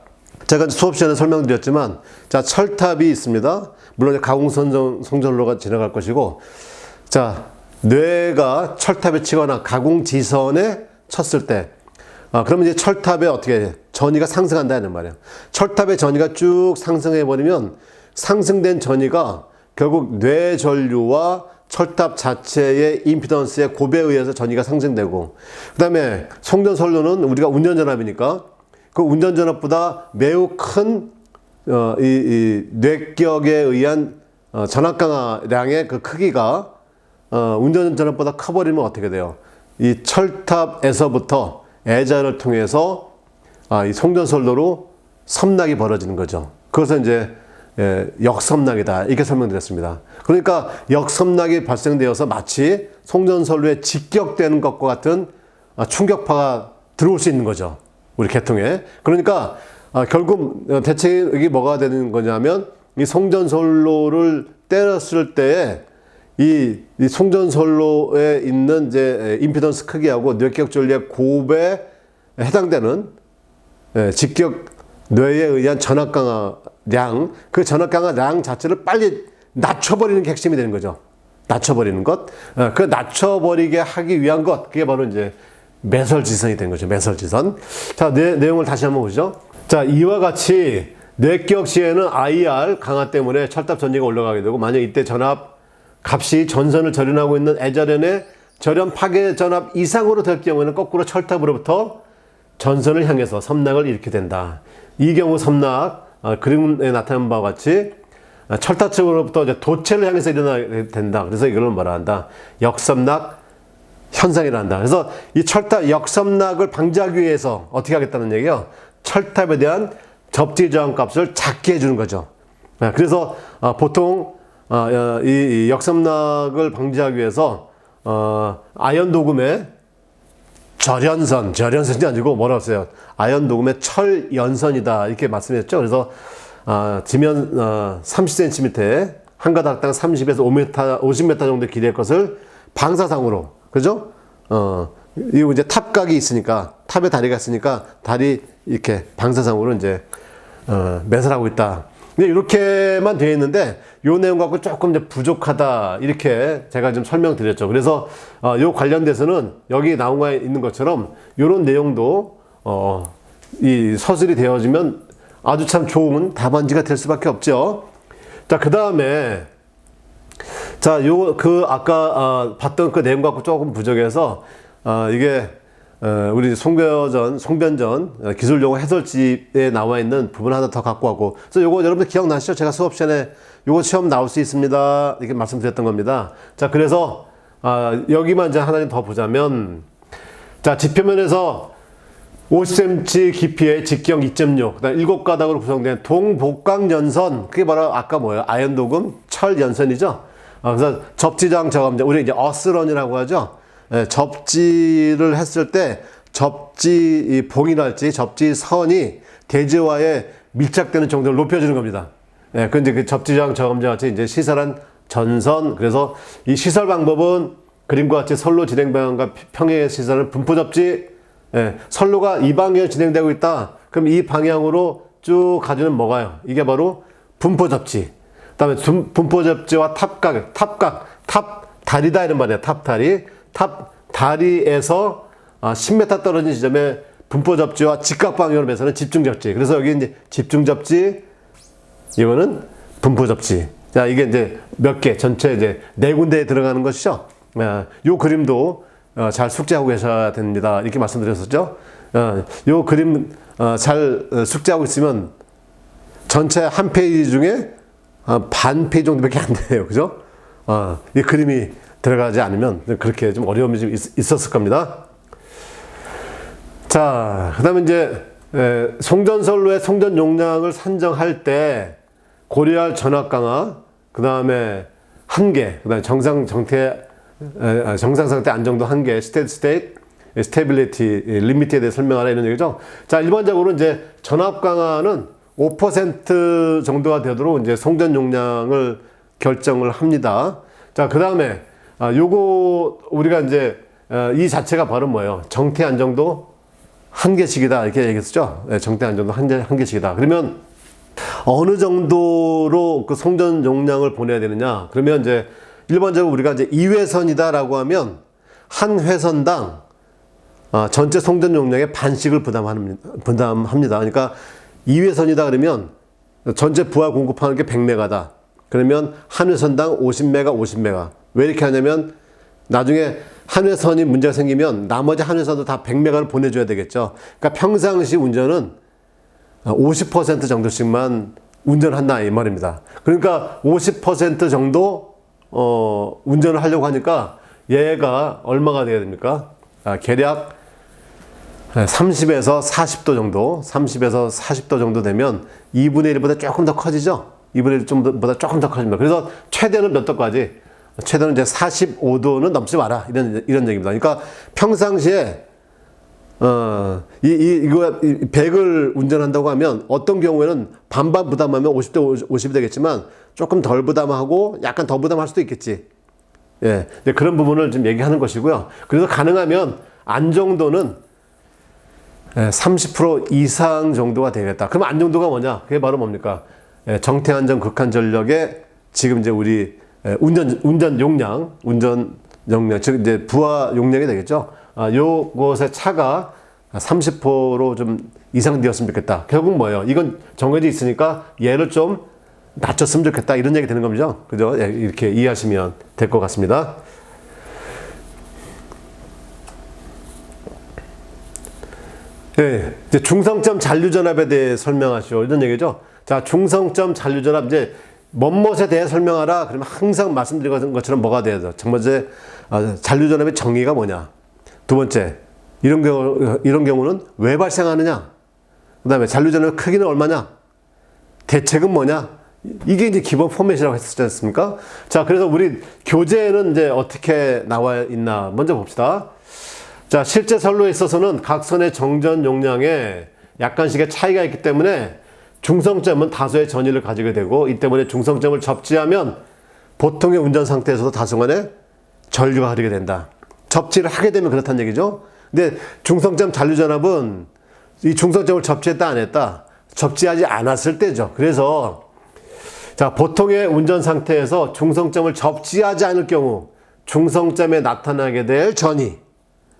제가 수업 시간에 설명드렸지만, 자, 철탑이 있습니다. 물론 가공송전로가 지나갈 것이고, 자, 뇌가 철탑에 치거나 가공지선에 쳤을 때, 그러면 이제 철탑에 어떻게 해? 전위가 상승한다는 말이에요. 철탑의 전위가 쭉 상승해버리면 상승된 전위가 결국 뇌전류와 철탑 자체의 임피던스의 곱에 의해서 전위가 상승되고, 그 다음에 송전선로는 우리가 운전전압이니까 그 운전전압보다 매우 큰 이 뇌격에 의한 전압 강화량의 그 크기가 운전전압보다 커버리면 어떻게 돼요? 이 철탑에서부터 애자를 통해서 이 송전선로로 섬락이 벌어지는 거죠. 그것은 이제 역섬락이다, 이렇게 설명드렸습니다. 그러니까 역섬락이 발생되어서 마치 송전선로에 직격되는 것과 같은 충격파가 들어올 수 있는 거죠, 우리 계통에. 그러니까 결국 대책이 뭐가 되는 거냐면, 이 송전선로를 때렸을 때에 이 송전선로에 있는 이제 임피던스 크기하고 뇌격 전류의 곱에 해당되는 직격 뇌에 의한 전압 강화량, 그 전압 강화량 자체를 빨리 낮춰버리는 게 핵심이 되는 거죠. 낮춰버리는 것. 그 낮춰버리게 하기 위한 것, 그게 바로 이제 매설지선이 된 거죠. 매설지선. 자, 내용을 다시 한번 보시죠. 자, 이와 같이 뇌격 시에는 IR 강화 때문에 철탑 전위가 올라가게 되고, 만약 이때 전압 값이 전선을 절연하고 있는 애절연의 절연 파괴 전압 이상으로 될 경우에는 거꾸로 철탑으로부터 전선을 향해서 섬락을 일으키게 된다. 이 경우 섬락, 그림에 나타난 바와 같이 철타 측으로부터 이제 도체를 향해서 일어나게 된다. 그래서 이걸 뭐라 한다? 역섬락 현상이라 한다. 그래서 이 철탑 역섬락을 방지하기 위해서 어떻게 하겠다는 얘기예요? 철탑에 대한 접지 저항 값을 작게 해주는 거죠. 그래서 보통 이 역섬락을 방지하기 위해서 아연 도금의 절연선이 아니고 뭐라고 했어요? 아연 도금의 철연선이다 이렇게 말씀했죠. 그래서 지면 30cm에 한 가닥당 30에서 50m 정도 길이의 것을 방사상으로, 그죠? 이거 이제 탑각이 있으니까, 탑에 다리가 있으니까 다리 이렇게 방사상으로 이제 매설하고 있다. 근데 이렇게만 되어 있는데 요 내용 갖고 조금 이제 부족하다 이렇게 제가 좀 설명드렸죠. 그래서 요 관련돼서는 여기 나와 있는 것처럼 요런 내용도 이 서술이 되어지면 아주 참 좋은 답안지가 될 수밖에 없죠. 자, 그 다음에 자, 아까 봤던 그 내용 갖고 조금 부족해서 이게 우리 송변전 기술용어 해설집에 나와 있는 부분 하나 더 갖고 왔고, 그래서 요거 여러분들 기억나시죠? 제가 수업 시간에 요거 시험 나올 수 있습니다 이렇게 말씀드렸던 겁니다. 자, 그래서 여기만 이제 하나 더 보자면, 자, 지표면에서 50cm 깊이의 직경 2.6, 그다음 7가닥으로 구성된 동복강연선, 그게 바로 아까 뭐예요? 아연도금 철연선이죠. 그래서 접지장 저감자, 우리 이제 어스런이라고 하죠. 접지를 했을 때 접지 봉이랄지 접지선이 대지와의 밀착되는 정도를 높여주는 겁니다. 근데 그 접지장 저감자 같이 이제 시설한 전선, 그래서 이 시설 방법은 그림과 같이 선로 진행 방향과 평행의 시설은 분포 접지, 선로가 이 방향으로 진행되고 있다. 그럼 이 방향으로 쭉 가주는 뭐가요? 이게 바로 분포 접지. 그 다음에 분포 접지와 탑다리다 이런 말이에요. 탑다리에서 10m 떨어진 지점에 분포 접지와 직각 방향으로 매서는 집중 접지. 그래서 여기 이제 집중 접지, 이거는 분포 접지. 자, 이게 이제 몇 개, 전체 이제 4군데에 들어가는 것이죠. 요 그림도 잘 숙지하고 계셔야 됩니다. 이렇게 말씀드렸었죠. 요 그림 잘 숙지하고 있으면 전체 한 페이지 중에 반 페이지 정도밖에 안 돼요. 그죠? 이 그림이 들어가지 않으면 그렇게 좀 어려움이 좀 있었을 겁니다. 자, 그 다음에 이제 송전선로의 송전 용량을 산정할 때 고려할 전압 강화, 그 다음에 한계, 그 다음에 정상 상태 안정도 한계, 스테빌리티, 리미트에 대해 설명하라 이런 얘기죠. 자, 일반적으로 이제 전압 강화는 5% 정도가 되도록 이제 송전 용량을 결정을 합니다. 자, 그 다음에 요거 우리가 이제 이 자체가 바로 뭐예요? 정태 안정도 한계씩이다 이렇게 얘기했었죠. 정태 안정도 한계씩이다. 그러면 어느 정도로 그 송전 용량을 보내야 되느냐? 그러면 이제 일반적으로 우리가 이제 2회선이다라고 하면 한 회선당 전체 송전 용량의 반씩을 부담합니다. 그러니까 2회선이다 그러면 전체 부하 공급하는 게 100메가다. 그러면 한 회선당 50메가. 왜 이렇게 하냐면 나중에 한 회선이 문제가 생기면 나머지 한 회선도 다 100메가를 보내줘야 되겠죠. 그러니까 평상시 운전은 50% 정도씩만 운전한다 이 말입니다. 그러니까 50% 정도 운전을 하려고 하니까 얘가 얼마가 돼야 됩니까? 계략 30에서 40도 정도, 30에서 40도 정도 되면 2분의 1보다 조금 더 커지죠? 2분의 1보다 조금 더 커집니다. 그래서 최대는 몇 도까지? 최대는 이제 45도는 넘지 마라. 이런 얘기입니다. 그러니까 평상시에, 이거 100을 운전한다고 하면 어떤 경우에는 반반 부담하면 50대 50이 되겠지만 조금 덜 부담하고 약간 더 부담할 수도 있겠지. 예. 그런 부분을 좀 얘기하는 것이고요. 그래서 가능하면 안정도는 30% 이상 정도가 되겠다. 그럼 안정도가 뭐냐? 그게 바로 뭡니까? 정태 안정 극한 전력의 지금 이제 우리 운전 용량, 즉 이제 부하 용량이 되겠죠. 요것의 차가 30%로 좀 이상 되었으면 좋겠다. 결국 뭐예요? 이건 정해져 있으니까 얘를 좀 낮췄으면 좋겠다. 이런 얘기 되는 겁니다. 그죠? 이렇게 이해하시면 될 것 같습니다. 예, 이제 중성점 잔류전압에 대해 설명하시오. 이런 얘기죠. 자, 중성점 잔류전압, 이제, 뭐뭇에 대해 설명하라. 그러면 항상 말씀드린 것처럼 뭐가 돼야 돼? 첫 번째, 잔류전압의 정의가 뭐냐? 두 번째, 이런 경우는 왜 발생하느냐? 그 다음에 잔류전압의 크기는 얼마냐? 대책은 뭐냐? 이게 이제 기본 포맷이라고 했었지 않습니까? 자, 그래서 우리 교재에는 이제 어떻게 나와 있나 먼저 봅시다. 자, 실제 선로에 있어서는 각 선의 정전 용량에 약간씩의 차이가 있기 때문에 중성점은 다소의 전위를 가지게 되고, 이 때문에 중성점을 접지하면 보통의 운전 상태에서도 다소간의 전류가 흐르게 된다. 접지를 하게 되면 그렇다는 얘기죠. 근데 중성점 잔류전압은 이 중성점을 접지했다 안 했다, 접지하지 않았을 때죠. 그래서 자, 보통의 운전 상태에서 중성점을 접지하지 않을 경우 중성점에 나타나게 될 전위,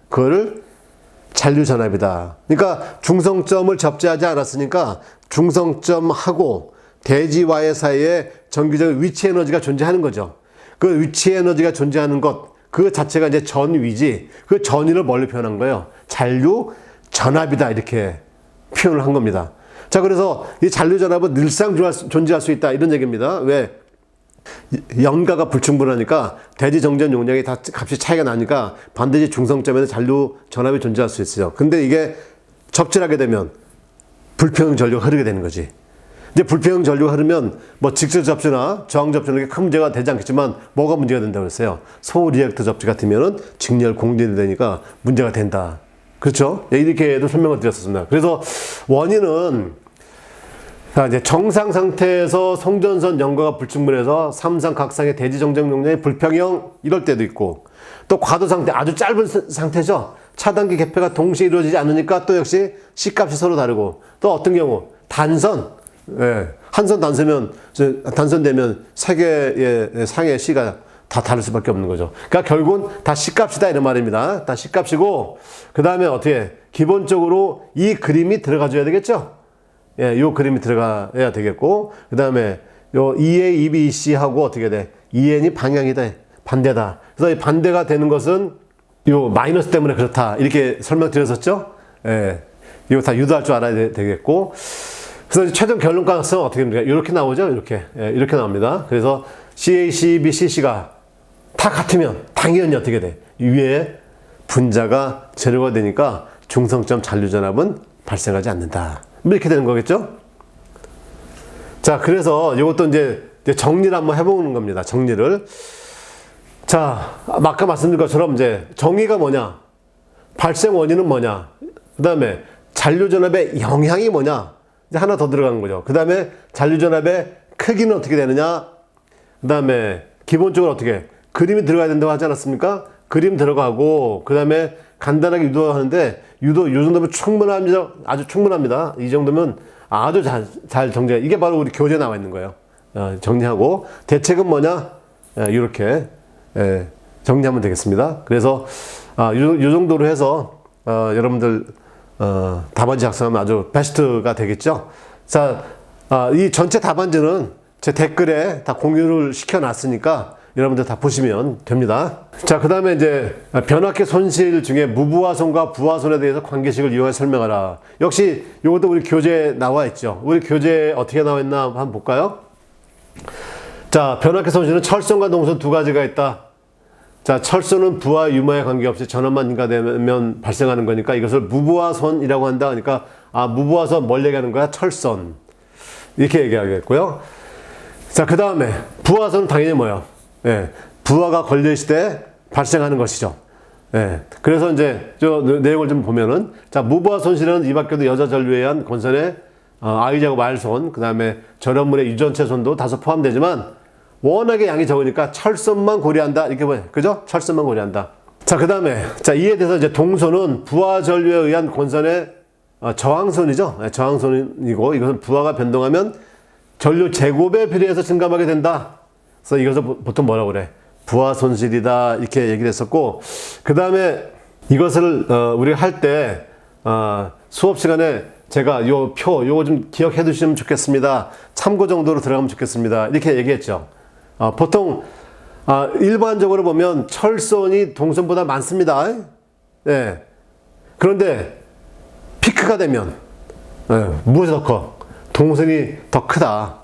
그거를 잔류전압이다. 그러니까 중성점을 접지하지 않았으니까 중성점하고 대지와의 사이에 정기적 위치 에너지가 존재하는 거죠. 그 위치 에너지가 존재하는 것, 그 자체가 이제 전위지, 그 전위를 뭘로 표현한 거예요? 잔류전압이다, 이렇게 표현을 한 겁니다. 자, 그래서 이 잔류전압은 늘상 존재할 수 있다, 이런 얘기입니다. 왜? 연가가 불충분하니까 대지 정전 용량이 다 값이 차이가 나니까 반드시 중성점에는 잔류전압이 존재할 수 있어요. 근데 이게 접질하게 되면 불평형 전류가 흐르게 되는 거지. 이제 불평형 전류가 흐르면 뭐 직접 접지나 저항 접지는 큰 문제가 되지 않겠지만 뭐가 문제가 된다고 했어요? 소리액터 접지 같으면은 직렬 공진이 되니까 문제가 된다. 그렇죠? 이렇게도 설명을 드렸었습니다. 그래서 원인은 이제 정상 상태에서 송전선 연가가 불충분해서 삼상 각상의 대지 정전 용량이 불평형 이럴 때도 있고, 또 과도 상태, 아주 짧은 상태죠. 차단기 개폐가 동시에 이루어지지 않으니까 또 역시 C값이 서로 다르고, 또 어떤 경우 단선, 예, 한선 단선되면 세 개의 상의 C가 다 다를 수밖에 없는 거죠. 그러니까 결국은 다 C값이다, 이런 말입니다. 다 C값이고, 그 다음에 어떻게 기본적으로 이 그림이 들어가줘야 되겠죠. 예, 요 그림이 들어가야 되겠고, 그 다음에 요 EA, EB, EC하고 어떻게 돼? EN이 방향이다, 반대다. 그래서 이 반대가 되는 것은 요 마이너스 때문에 그렇다, 이렇게 설명드렸었죠. 예, 이거 다 유도할 줄 알아야 되겠고, 그래서 최종 결론 가능성은 어떻게 됩니까? 이렇게 나오죠, 이렇게. 예, 이렇게 나옵니다. 그래서 CA, CB, CC가 다 같으면 당연히 어떻게 돼? 위에 분자가 제로가 되니까 중성점 잔류전압은 발생하지 않는다. 이렇게 되는 거겠죠? 자, 그래서 이것도 이제 정리를 한번 해보는 겁니다. 정리를. 자, 아까 말씀드린 것처럼 이제 정의가 뭐냐? 발생 원인은 뭐냐? 그 다음에 잔류전압의 영향이 뭐냐? 이제 하나 더 들어가는 거죠. 그 다음에 잔류전압의 크기는 어떻게 되느냐? 그 다음에 기본적으로 어떻게? 그림이 들어가야 된다고 하지 않았습니까? 그림 들어가고, 그 다음에 간단하게 유도하는데, 유도, 이 정도면 충분합니다. 아주 충분합니다. 이 정도면 아주 잘 정리해. 이게 바로 우리 교재에 나와 있는 거예요. 정리하고, 대책은 뭐냐? 이렇게 정리하면 되겠습니다. 그래서, 이 정도로 해서, 여러분들, 답안지 작성하면 아주 베스트가 되겠죠? 자, 이 전체 답안지는 제 댓글에 다 공유를 시켜놨으니까, 여러분들 다 보시면 됩니다. 자, 그 다음에 이제 변압기 손실 중에 무부하손과 부하손에 대해서 관계식을 이용해 설명하라. 역시 이것도 우리 교재에 나와 있죠. 우리 교재에 어떻게 나와 있나 한번 볼까요? 자, 변압기 손실은 철선과 동선 두 가지가 있다. 자, 철선은 부하 유무에 관계없이 전원만 인가되면 발생하는 거니까 이것을 무부하손이라고 한다. 그러니까 무부하손 뭘 얘기하는 거야? 철선. 이렇게 얘기하겠고요. 자, 그 다음에 부하손은 당연히 뭐예요? 예, 부하가 걸려있을 때 발생하는 것이죠. 예, 그래서 이제 저 내용을 좀 보면은, 자, 무부하 손실은 이 밖에도 여자 전류에 의한 건선의 I제곱 R손, 그 다음에 절연물의 유전체 손도 다소 포함되지만 워낙에 양이 적으니까 철선만 고려한다, 이렇게 보여요. 그죠? 철선만 고려한다. 자, 그 다음에 자, 이에 대해서 이제 동손은 부하 전류에 의한 건선의 저항손이죠. 예, 저항손이고, 이것은 부하가 변동하면 전류 제곱에 비례해서 증감하게 된다. 그래서 이것을 보통 뭐라고 그래? 부하 손실이다, 이렇게 얘기를 했었고, 그 다음에 이것을 우리가 할 때 수업 시간에 제가 요거 좀 기억해 두시면 좋겠습니다. 참고 정도로 들어가면 좋겠습니다. 이렇게 얘기했죠. 보통 일반적으로 보면 철선이 동선보다 많습니다. 네. 그런데 피크가 되면 무엇이 더 커? 동선이 더 크다.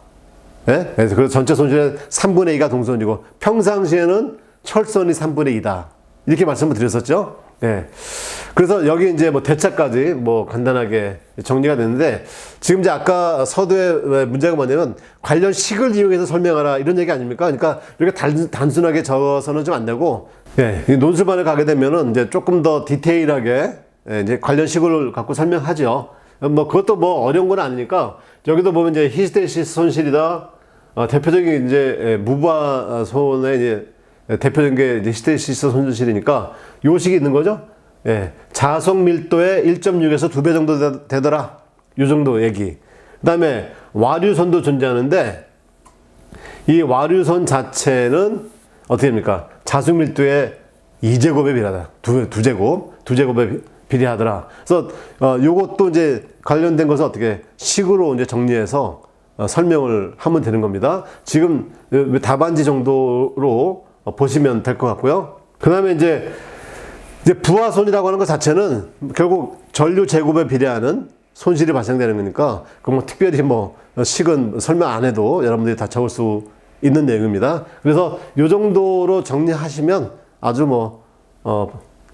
예? 그래서 전체 손실의 3분의 2가 동선이고 평상시에는 철선이 3분의 2다. 이렇게 말씀을 드렸었죠. 예. 그래서 여기 이제 뭐 대차까지 뭐 간단하게 정리가 됐는데 지금 이제 아까 서두의 문제가 뭐냐면 관련 식을 이용해서 설명하라 이런 얘기 아닙니까? 그러니까 이렇게 단순하게 적어서는 좀 안 되고 예. 논술반을 가게 되면은 이제 조금 더 디테일하게 이제 관련 식을 갖고 설명하죠. 뭐 그것도 뭐 어려운 건 아니니까 여기도 보면 이제 히스테시스 손실이다. 대표적인 이제 무바손의 이제 대표적인 게 이제 히스테시스 손실이니까 요식이 있는 거죠. 예. 자석 밀도의 1.6에서 2배 정도 되더라. 요 정도 얘기. 그 다음에 와류선도 존재하는데 이 와류선 자체는 어떻게 됩니까? 자석 밀도의 2제곱에 비례하다. 2제곱에 비례하더라. 그래서 요것도 이제 관련된 것을 어떻게 식으로 이제 정리해서 설명을 하면 되는 겁니다. 지금 답안지 정도로 보시면 될 것 같고요. 그 다음에 이제 부하손이라고 하는 것 자체는 결국 전류 제곱에 비례하는 손실이 발생되는 거니까 그 뭐 특별히 뭐 식은 설명 안 해도 여러분들이 다 적을 수 있는 내용입니다. 그래서 요 정도로 정리하시면 아주 뭐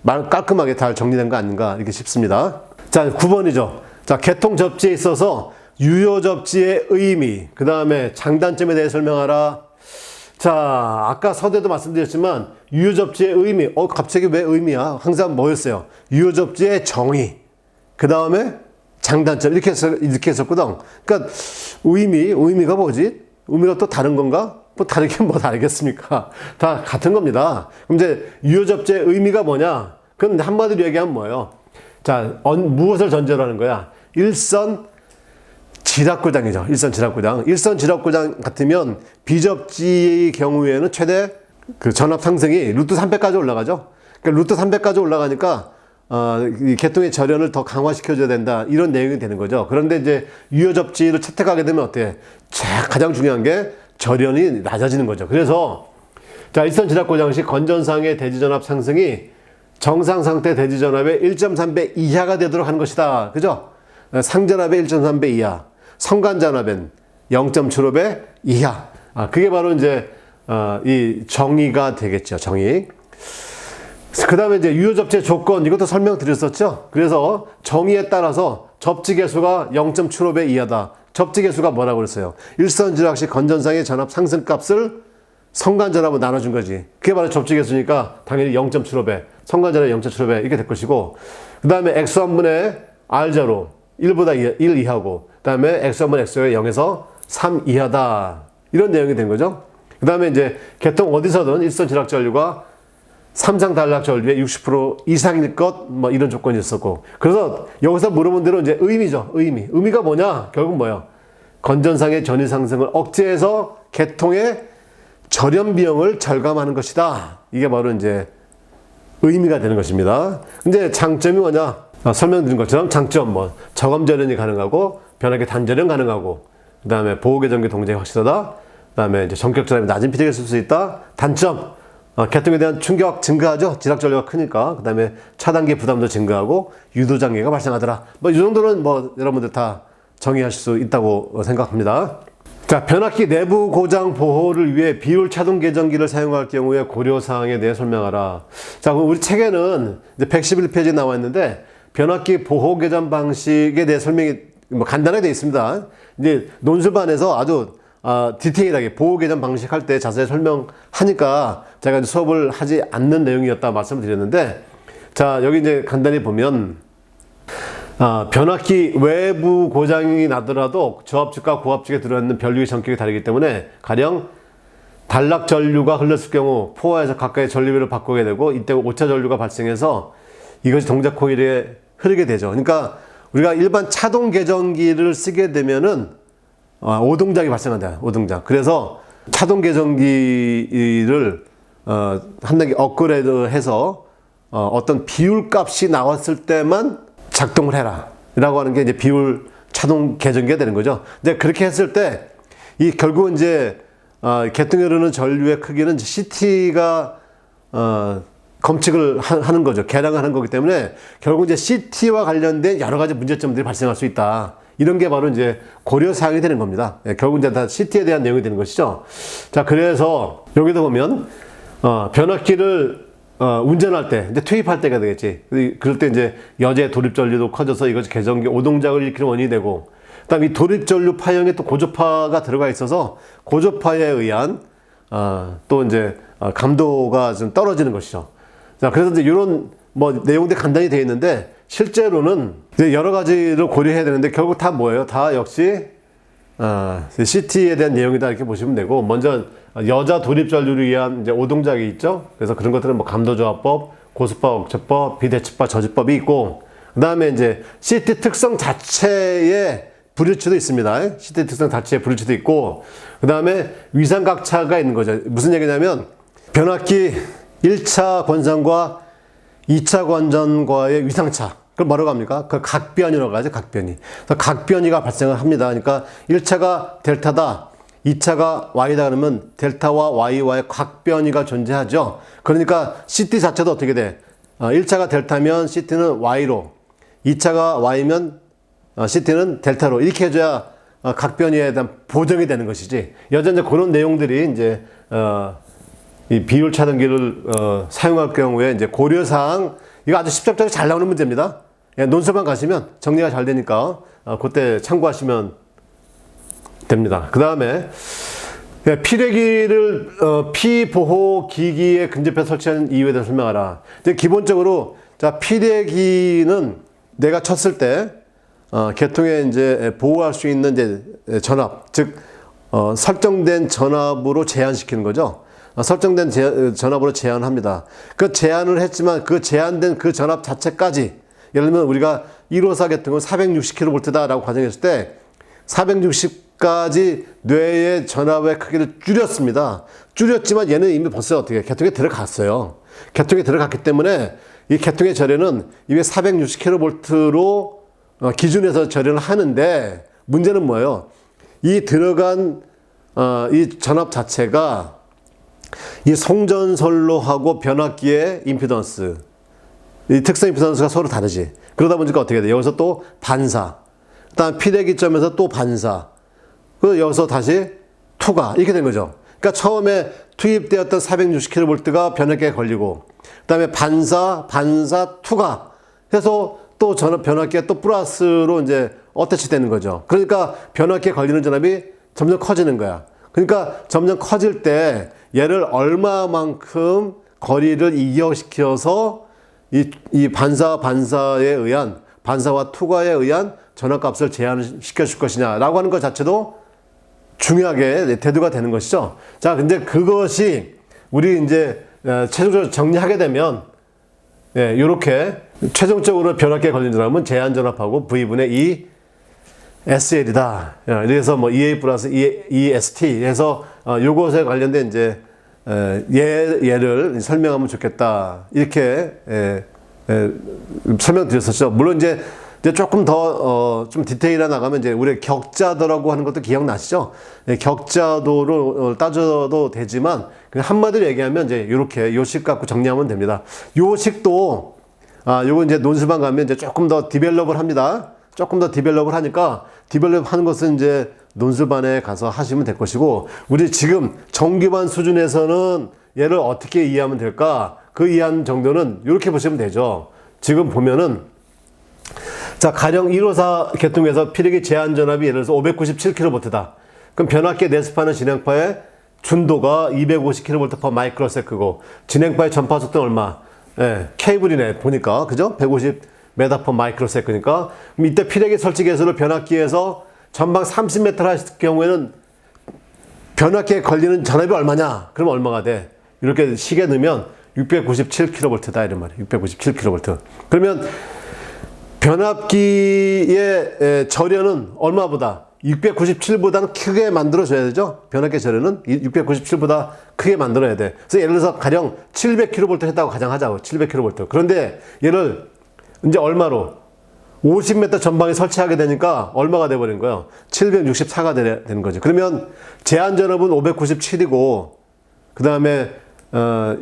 깔끔하게 잘 정리된 거 아닌가 이렇게 싶습니다. 자, 9번이죠. 자, 개통 접지에 있어서 유효 접지의 의미, 그 다음에 장단점에 대해 설명하라. 자, 아까 서두에도 말씀드렸지만 유효 접지의 의미, 갑자기 왜 의미야? 항상 뭐였어요? 유효 접지의 정의, 그 다음에 장단점 이렇게 했었거든. 그러니까 의미가 뭐지? 의미가 또 다른 건가? 뭐 다르긴 뭐 다르겠습니까? 다 같은 겁니다. 그럼 이제 유효 접지의 의미가 뭐냐? 그럼 한마디로 얘기하면 뭐예요? 자, 무엇을 전제로 하는 거야? 일선 지락고장이죠. 일선 지락고장. 일선 지락고장 같으면 비접지의 경우에는 최대 그 전압 상승이 루트 300까지 올라가죠. 그러니까 루트 300까지 올라가니까 이 개통의 절연을 더 강화시켜줘야 된다. 이런 내용이 되는 거죠. 그런데 이제 유효 접지를 채택하게 되면 어때? 가장 중요한 게 절연이 낮아지는 거죠. 그래서 자, 일선 지락고장 시 건전상의 대지전압 상승이 정상 상태 대지전압의 1.3배 이하가 되도록 하는 것이다. 그죠? 상전압의 1.3배 이하, 성간전압은 0.75배 이하. 그게 바로 이제 이 정의가 되겠죠. 정의. 그 다음에 이제 유효 접지의 조건, 이것도 설명드렸었죠. 그래서 정의에 따라서 접지 개수가 0.75배 이하다. 접지 개수가 뭐라고 그랬어요? 일선 지락 시 건전상의 전압 상승 값을 성간전압으로 나눠준 거지. 그게 바로 접지 개수니까 당연히 0.75배, 성간전압 0.75배 이렇게 될 것이고, 그 다음에 x1분의 r제로 1보다 1 이하고, 그 다음에 x1분 x의 0에서 3 이하다. 이런 내용이 된 거죠. 그 다음에 이제 개통 어디서든 일선 지락 전류가 삼상 단락 전류의 60% 이상일 것, 뭐 이런 조건이 있었고. 그래서 여기서 물어본 대로 이제 의미죠. 의미가 뭐냐? 결국 뭐예요? 건전상의 전위 상승을 억제해서 개통의 절연 비용을 절감하는 것이다. 이게 바로 이제 의미가 되는 것입니다. 근데 장점이 뭐냐? 설명드린 것처럼 장점 저감 절연이 가능하고 변하게 단절연 가능하고, 그 다음에 보호계정기 동작이 확실하다. 그 다음에 이제 전격 전압이 낮은 피력을 쓸 수 있다. 단점 개통에 대한 충격 증가하죠. 지락 전류가 크니까. 그 다음에 차단기 부담도 증가하고 유도 장애가 발생하더라. 이 정도는 여러분들 다 정의하실 수 있다고 생각합니다. 자, 변압기 내부 고장 보호를 위해 비율 차동 계정기를 사용할 경우에 고려사항에 대해 설명하라. 자, 우리 책에는 이제 111페이지에 나와 있는데 변압기 보호 계정 방식에 대해 설명이 간단하게 되어 있습니다. 이제 논술반에서 아주 디테일하게 보호 계정 방식 할 때 자세히 설명하니까 제가 이제 수업을 하지 않는 내용이었다 말씀을 드렸는데, 자, 여기 이제 간단히 보면 변압기 외부 고장이 나더라도 저압직과 고압직에 들어있는 변류의 성격이 다르기 때문에 가령 단락 전류가 흘렀을 경우 포화에서 가까이 전류를 바꾸게 되고 이때 오차 전류가 발생해서 이것이 동작 코일에 흐르게 되죠. 그러니까 우리가 일반 차동 계정기를 쓰게 되면은 오동작이 발생한다. 오동작. 그래서 차동 계정기를 한 단계 업그레이드해서 어떤 비율 값이 나왔을 때만 작동을 해라 라고 하는 게 이제 비율 차동 계정기가 되는 거죠. 근데 그렇게 했을 때 결국은 이제 개통에 흐르는 전류의 크기는 CT가 검측을 하는 거죠. 계량을 하는 거기 때문에 결국 이제 CT와 관련된 여러 가지 문제점들이 발생할 수 있다. 이런 게 바로 이제 고려 사항이 되는 겁니다. 결국 이제 다 CT에 대한 내용이 되는 것이죠. 자, 그래서 여기도 보면 변압기를 운전할 때, 이제 투입할 때가 되겠지. 그럴 때 이제 여제 돌입전류도 커져서 이것이 개전기 오동작을 일으키는 원인이 되고, 그다음 이 돌입전류 파형에 또 고조파가 들어가 있어서 고조파에 의한 또 이제 감도가 좀 떨어지는 것이죠. 자, 그래서 이제 이런 뭐 내용들이 간단히 되어 있는데 실제로는 이제 여러 가지를 고려해야 되는데 결국 다 뭐예요? 다 역시 CT에 대한 내용이다 이렇게 보시면 되고, 먼저 여자 돌입전류를 위한 이제 오동작이 있죠. 그래서 그런 것들은 뭐 감도조합법, 고수파 억제법, 비대치파 저지법이 있고, 그 다음에 이제 CT 특성 자체의 불일치도 있습니다. CT 특성 자체의 불일치도 있고, 그 다음에 위상각차가 있는 거죠. 무슨 얘기냐면 변압기 1차 권선과 2차 권선과의 위상차, 그걸 뭐라고 합니까? 그 각변이라고 하죠. 각변이. 그래서 각변이가 발생을 합니다. 그러니까 1차가 델타다, 2차가 Y다 그러면 델타와 Y와의 각변이가 존재하죠. 그러니까 CT 자체도 어떻게 돼? 1차가 델타면 CT는 Y로, 2차가 Y면 CT는 델타로, 이렇게 해줘야 각변이에 대한 보정이 되는 것이지. 여전히 그런 내용들이 이제 이 비율 차등기를 사용할 경우에 이제 고려사항, 이거 아주 십적절히 잘 나오는 문제입니다. 예, 논술만 가시면 정리가 잘 되니까 그때 참고하시면 됩니다. 그 다음에 피레기를 피보호 기기에 근접해 설치하는 이유에 대해서 설명하라. 이제 기본적으로 자, 피레기는 내가 쳤을 때 계통에 이제 보호할 수 있는 이제 전압, 즉 설정된 전압으로 제한시키는 거죠. 설정된 전압으로 제한합니다. 그 제한을 했지만 그 제한된 그 전압 자체까지, 예를 들면 우리가 154 계통은 460kV다라고 가정했을 때 460까지 뇌의 전압의 크기를 줄였습니다. 줄였지만 얘는 이미 벌써 어떻게 계통에 들어갔어요. 계통에 들어갔기 때문에 이 계통의 절연은 이게 460kV로 기준에서 절연을 하는데, 문제는 뭐예요? 이 들어간 이 전압 자체가 이 송전선로하고 변압기의 임피던스, 이 특성 임피던스가 서로 다르지. 그러다 보니까 어떻게 돼? 여기서 또 반사, 그다음 피대기점에서 또 반사, 그 여기서 다시 투가, 이렇게 된 거죠. 그러니까 처음에 투입되었던 460kV가 변압기에 걸리고, 그다음에 반사, 투가 해서 또 변압기가 또 플러스로 이제 어태치 되는 거죠. 그러니까 변압기에 걸리는 전압이 점점 커지는 거야. 그러니까 점점 커질 때 얘를 얼마만큼 거리를 이격시켜서 이 반사에 의한, 반사와 투과에 의한 전압값을 제한을 시켜줄 것이냐라고 하는 것 자체도 중요하게 대두가 되는 것이죠. 자, 근데 그것이 우리 이제 최종적으로 정리하게 되면, 이렇게 최종적으로 변압기에 걸린 전압은 제한 전압하고 V분의 2 SL이다. 그래서 뭐 EA 플러스 EST 해서 요것에 관련된 이제 예를 설명하면 좋겠다. 이렇게 설명드렸었죠. 물론 이제 조금 더 좀 디테일에 나가면 이제 우리 격자도라고 하는 것도 기억나시죠? 격자도로 따져도 되지만 그냥 한마디로 얘기하면 이제 이렇게 요식 갖고 정리하면 됩니다. 요식도 요거 이제 논술반 가면 이제 조금 더 디벨롭을 합니다. 조금 더 디벨롭을 하니까, 디벨롭 하는 것은 이제 논술반에 가서 하시면 될 것이고, 우리 지금 정규반 수준에서는 얘를 어떻게 이해하면 될까? 그 이해하는 정도는 이렇게 보시면 되죠. 지금 보면은, 자, 가령 154 계통에서 피력의 제한 전압이 예를 들어서 597kV다. 그럼 변압기에 내습하는 진행파의 준도가 250kV/s 마이크로세크고, 진행파의 전파 속도는 얼마? 케이블이네, 보니까. 그죠? 150m/s 마이크로세크니까. 그럼 이때 피력의 설치 개수를 변압기에서 전방 30m 하실 경우에는 변압기에 걸리는 전압이 얼마냐? 그럼 얼마가 돼? 이렇게 식에 넣으면 697kV다, 이런 말이에요. 697kV. 그러면 변압기의 절연은 얼마보다? 697보다는 크게 만들어줘야 되죠? 변압기 절연은 697보다 크게 만들어야 돼. 그래서 예를 들어서 가령 700kV 했다고 가정하자고. 700kV. 그런데 얘를 이제 얼마로? 50m 전방에 설치하게 되니까 얼마가 돼버린 거예요? 764가 되는 거죠. 그러면 제한 전압은 597이고, 그 다음에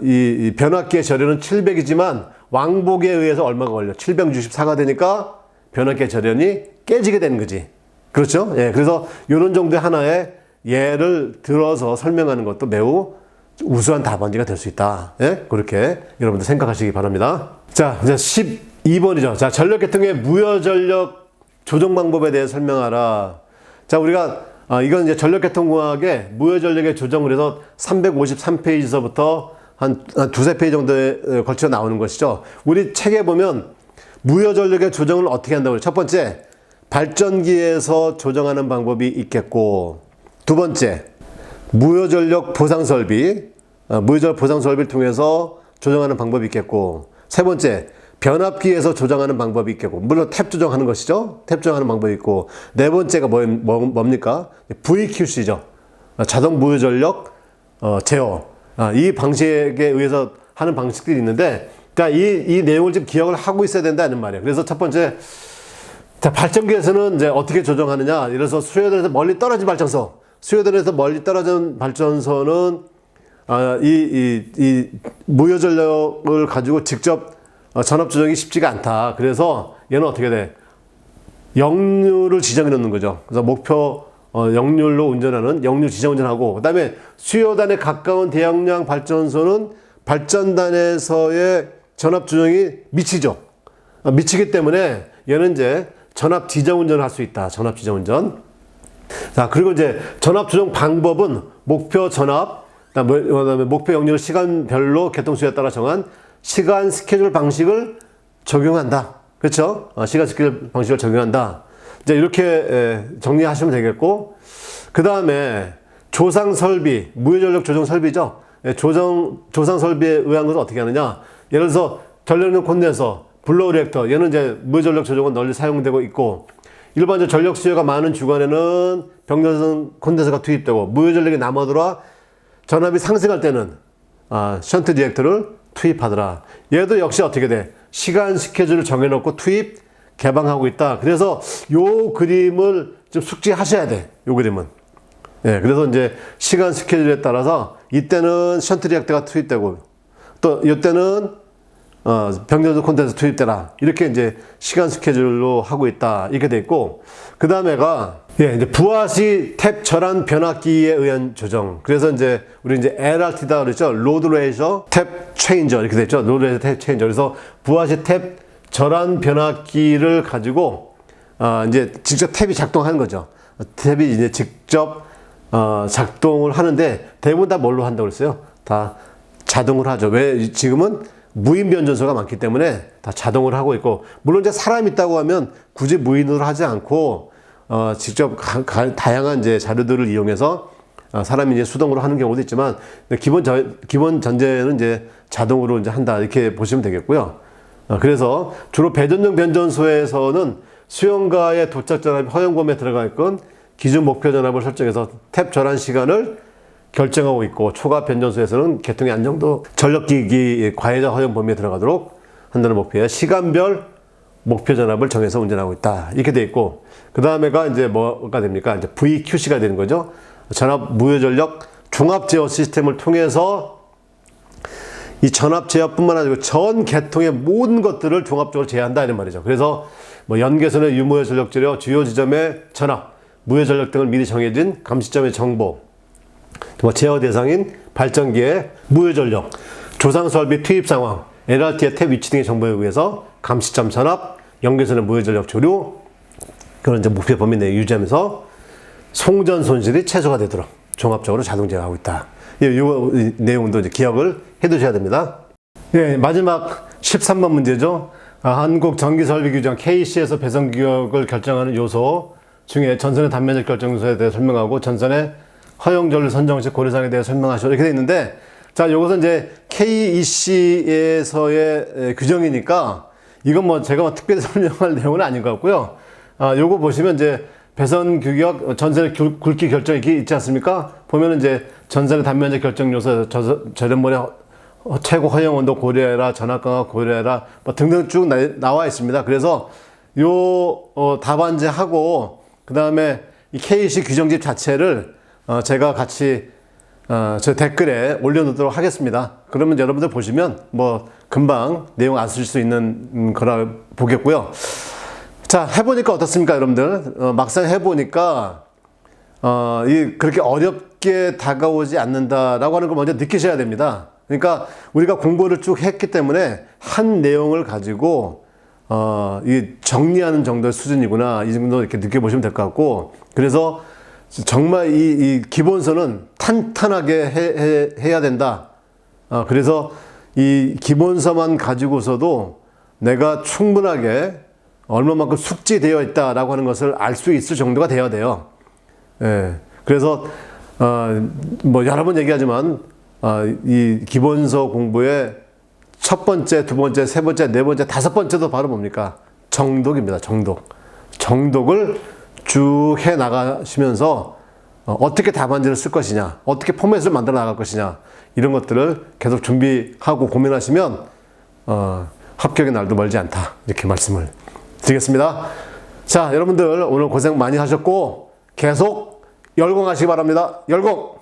이 변압기의 절연은 700이지만 왕복에 의해서 얼마가 걸려? 764가 되니까 변압기의 절연이 깨지게 되는 거지. 그렇죠? 예, 그래서 이런 정도의 하나의 예를 들어서 설명하는 것도 매우 우수한 답안지가 될 수 있다. 예? 그렇게 여러분들 생각하시기 바랍니다. 자, 이제 12번이죠. 자, 전력 계통의 무효 전력 조정 방법에 대해 설명하라. 자, 우리가 이건 이제 전력계통공학의 무효 전력의 조정을 해서 353페이지서부터 한 두세 페이지 정도에 걸쳐 나오는 것이죠. 우리 책에 보면 무효 전력의 조정을 어떻게 한다고 해요? 첫 번째, 발전기에서 조정하는 방법이 있겠고, 두 번째, 무효 전력 보상 설비, 무효 전력 보상 설비를 통해서 조정하는 방법이 있겠고, 세 번째, 변압기에서 조정하는 방법이 있겠고, 물론 탭 조정하는 것이죠. 탭 조정하는 방법이 있고, 네 번째가 뭡니까? VQC죠. 자동 무효 전력 제어. 이 방식에 의해서 하는 방식들이 있는데, 그러니까 이 내용을 좀 기억을 하고 있어야 된다는 말이에요. 그래서 첫 번째, 자, 발전기에서는 이제 어떻게 조정하느냐? 이래서 수요단에서 멀리 떨어진 발전소, 수요단에서 멀리 떨어진 발전소는 이 무효 전력을 가지고 직접 전압 조정이 쉽지가 않다. 그래서 얘는 어떻게 돼? 역류를 지정해 놓는 거죠. 그래서 목표 역률로 운전하는 역류 지정 운전하고, 그다음에 수요단에 가까운 대용량 발전소는 발전단에서의 전압 조정이 미치죠. 미치기 때문에 얘는 이제 전압 지정 운전을 할 수 있다. 전압 지정 운전. 자, 그리고 이제 전압 조정 방법은 목표 전압, 그다음에 목표 역률을 시간별로 계통수에 따라 정한 시간 스케줄 방식을 적용한다. 그렇죠? 시간 스케줄 방식을 적용한다. 이제 이렇게 정리하시면 되겠고, 그 다음에 조상 설비, 무효 전력 조정 설비죠. 조상 설비에 의한 것은 어떻게 하느냐? 예를 들어서 전력용 콘덴서, 블로우 리액터, 얘는 이제 무효 전력 조정은 널리 사용되고 있고, 일반적으로 전력 수요가 많은 주간에는 병렬성 콘덴서가 투입되고, 무효 전력이 남아돌아 전압이 상승할 때는 션트 리액터를 투입하더라. 얘도 역시 어떻게 돼? 시간 스케줄을 정해놓고 투입, 개방하고 있다. 그래서 요 그림을 좀 숙지하셔야 돼. 요 그림은. 예, 그래서 이제 시간 스케줄에 따라서 이때는 션트 리액터가 투입되고, 또 이때는 병렬성 콘덴서 투입되라. 이렇게 이제 시간 스케줄로 하고 있다. 이렇게 돼 있고, 그 다음에가 이제 부하시 탭 절한 변압기에 의한 조정. 그래서 이제 우리 이제 LRT다 그랬죠. 로드 레이저 탭 체인저 이렇게 됐죠. 로드 레이저 탭 체인저. 그래서 부하시 탭 절한 변압기를 가지고 이제 직접 탭이 작동하는 거죠. 탭이 이제 직접 작동을 하는데, 대부분 다 뭘로 한다고 그랬어요? 다 자동으로 하죠. 왜? 지금은 무인 변전소가 많기 때문에 다 자동으로 하고 있고, 물론 이제 사람이 있다고 하면 굳이 무인으로 하지 않고 직접 다양한 이제 자료들을 이용해서 사람이 이제 수동으로 하는 경우도 있지만, 기본 전제는 이제 자동으로 이제 한다. 이렇게 보시면 되겠고요. 그래서 주로 배전용 변전소에서는 수용가의 도착 전압이 허용 범위에 들어가 있건 기준 목표 전압을 설정해서 탭 절한 시간을 결정하고 있고, 초과 변전소에서는 계통의 안정도 전력기기 과해자 허용 범위에 들어가도록 한다는 목표에 시간별 목표 전압을 정해서 운전하고 있다. 이렇게 돼 있고, 그 다음에가 이제 뭐가 됩니까? 이제 VQC가 되는 거죠. 전압 무효 전력 종합 제어 시스템을 통해서 이 전압 제어뿐만 아니고 전 계통의 모든 것들을 종합적으로 제어한다 이런 말이죠. 그래서 뭐 연계선의 유무효 전력 재료, 주요 지점의 전압, 무효 전력 등을 미리 정해진 감시점의 정보, 뭐 제어 대상인 발전기의 무효 전력, 조상 설비 투입 상황, LRT의 탭 위치 등의 정보에 의해서 감시점 전압, 연계선의 무효 전력 조류, 그런 이제 목표 범위 내에 유지하면서 송전 손실이 최소화 되도록 종합적으로 자동 제어하고 있다. 이 내용도 이제 기억을 해 두셔야 됩니다. 예, 마지막 13번 문제죠. 한국 전기설비 규정 KC에서 배선 규격을 결정하는 요소 중에 전선의 단면적 결정 요소에 대해 설명하고, 전선의 허용 전류 선정 시 고려사항에 대해 설명하시오. 이렇게 돼 있는데, 자, 요것은 이제 KEC에서의 규정이니까 이건 뭐 제가 특별히 설명할 내용은 아닌 것 같고요. 요거 보시면 이제 배선 규격, 전선의 굵기 결정 이렇게 있지 않습니까? 보면은 이제 전선의 단면적 결정 요소, 절연물의 최고 허용 온도 고려해라, 전압 강화 고려해라, 뭐 등등 쭉 나와 있습니다. 그래서 요 답안지하고 그 다음에 이 KEC 규정집 자체를 제가 같이 저 댓글에 올려놓도록 하겠습니다. 그러면 여러분들 보시면 뭐 금방 내용 안 쓰실 수 있는 거라 보겠고요. 자, 해보니까 어떻습니까, 여러분들? 막상 해보니까 그렇게 어렵게 다가오지 않는다라고 하는 걸 먼저 느끼셔야 됩니다. 그러니까 우리가 공부를 쭉 했기 때문에 한 내용을 가지고 이 정리하는 정도의 수준이구나, 이 정도 이렇게 느껴보시면 될 것 같고, 그래서 정말 이 기본서는 탄탄하게 해야 된다. 그래서 이 기본서만 가지고서도 내가 충분하게 얼마만큼 숙지되어 있다라고 하는 것을 알 수 있을 정도가 되어야 돼요. 예. 그래서 뭐 여러 번 얘기하지만 이 기본서 공부의 첫 번째, 두 번째, 세 번째, 네 번째, 다섯 번째도 바로 뭡니까? 정독입니다. 정독. 정독을 쭉 해 나가시면서 어떻게 답안지를 쓸 것이냐, 어떻게 포맷을 만들어 나갈 것이냐, 이런 것들을 계속 준비하고 고민하시면 합격의 날도 멀지 않다, 이렇게 말씀을 드리겠습니다. 자, 여러분들 오늘 고생 많이 하셨고 계속 열공하시기 바랍니다. 열공!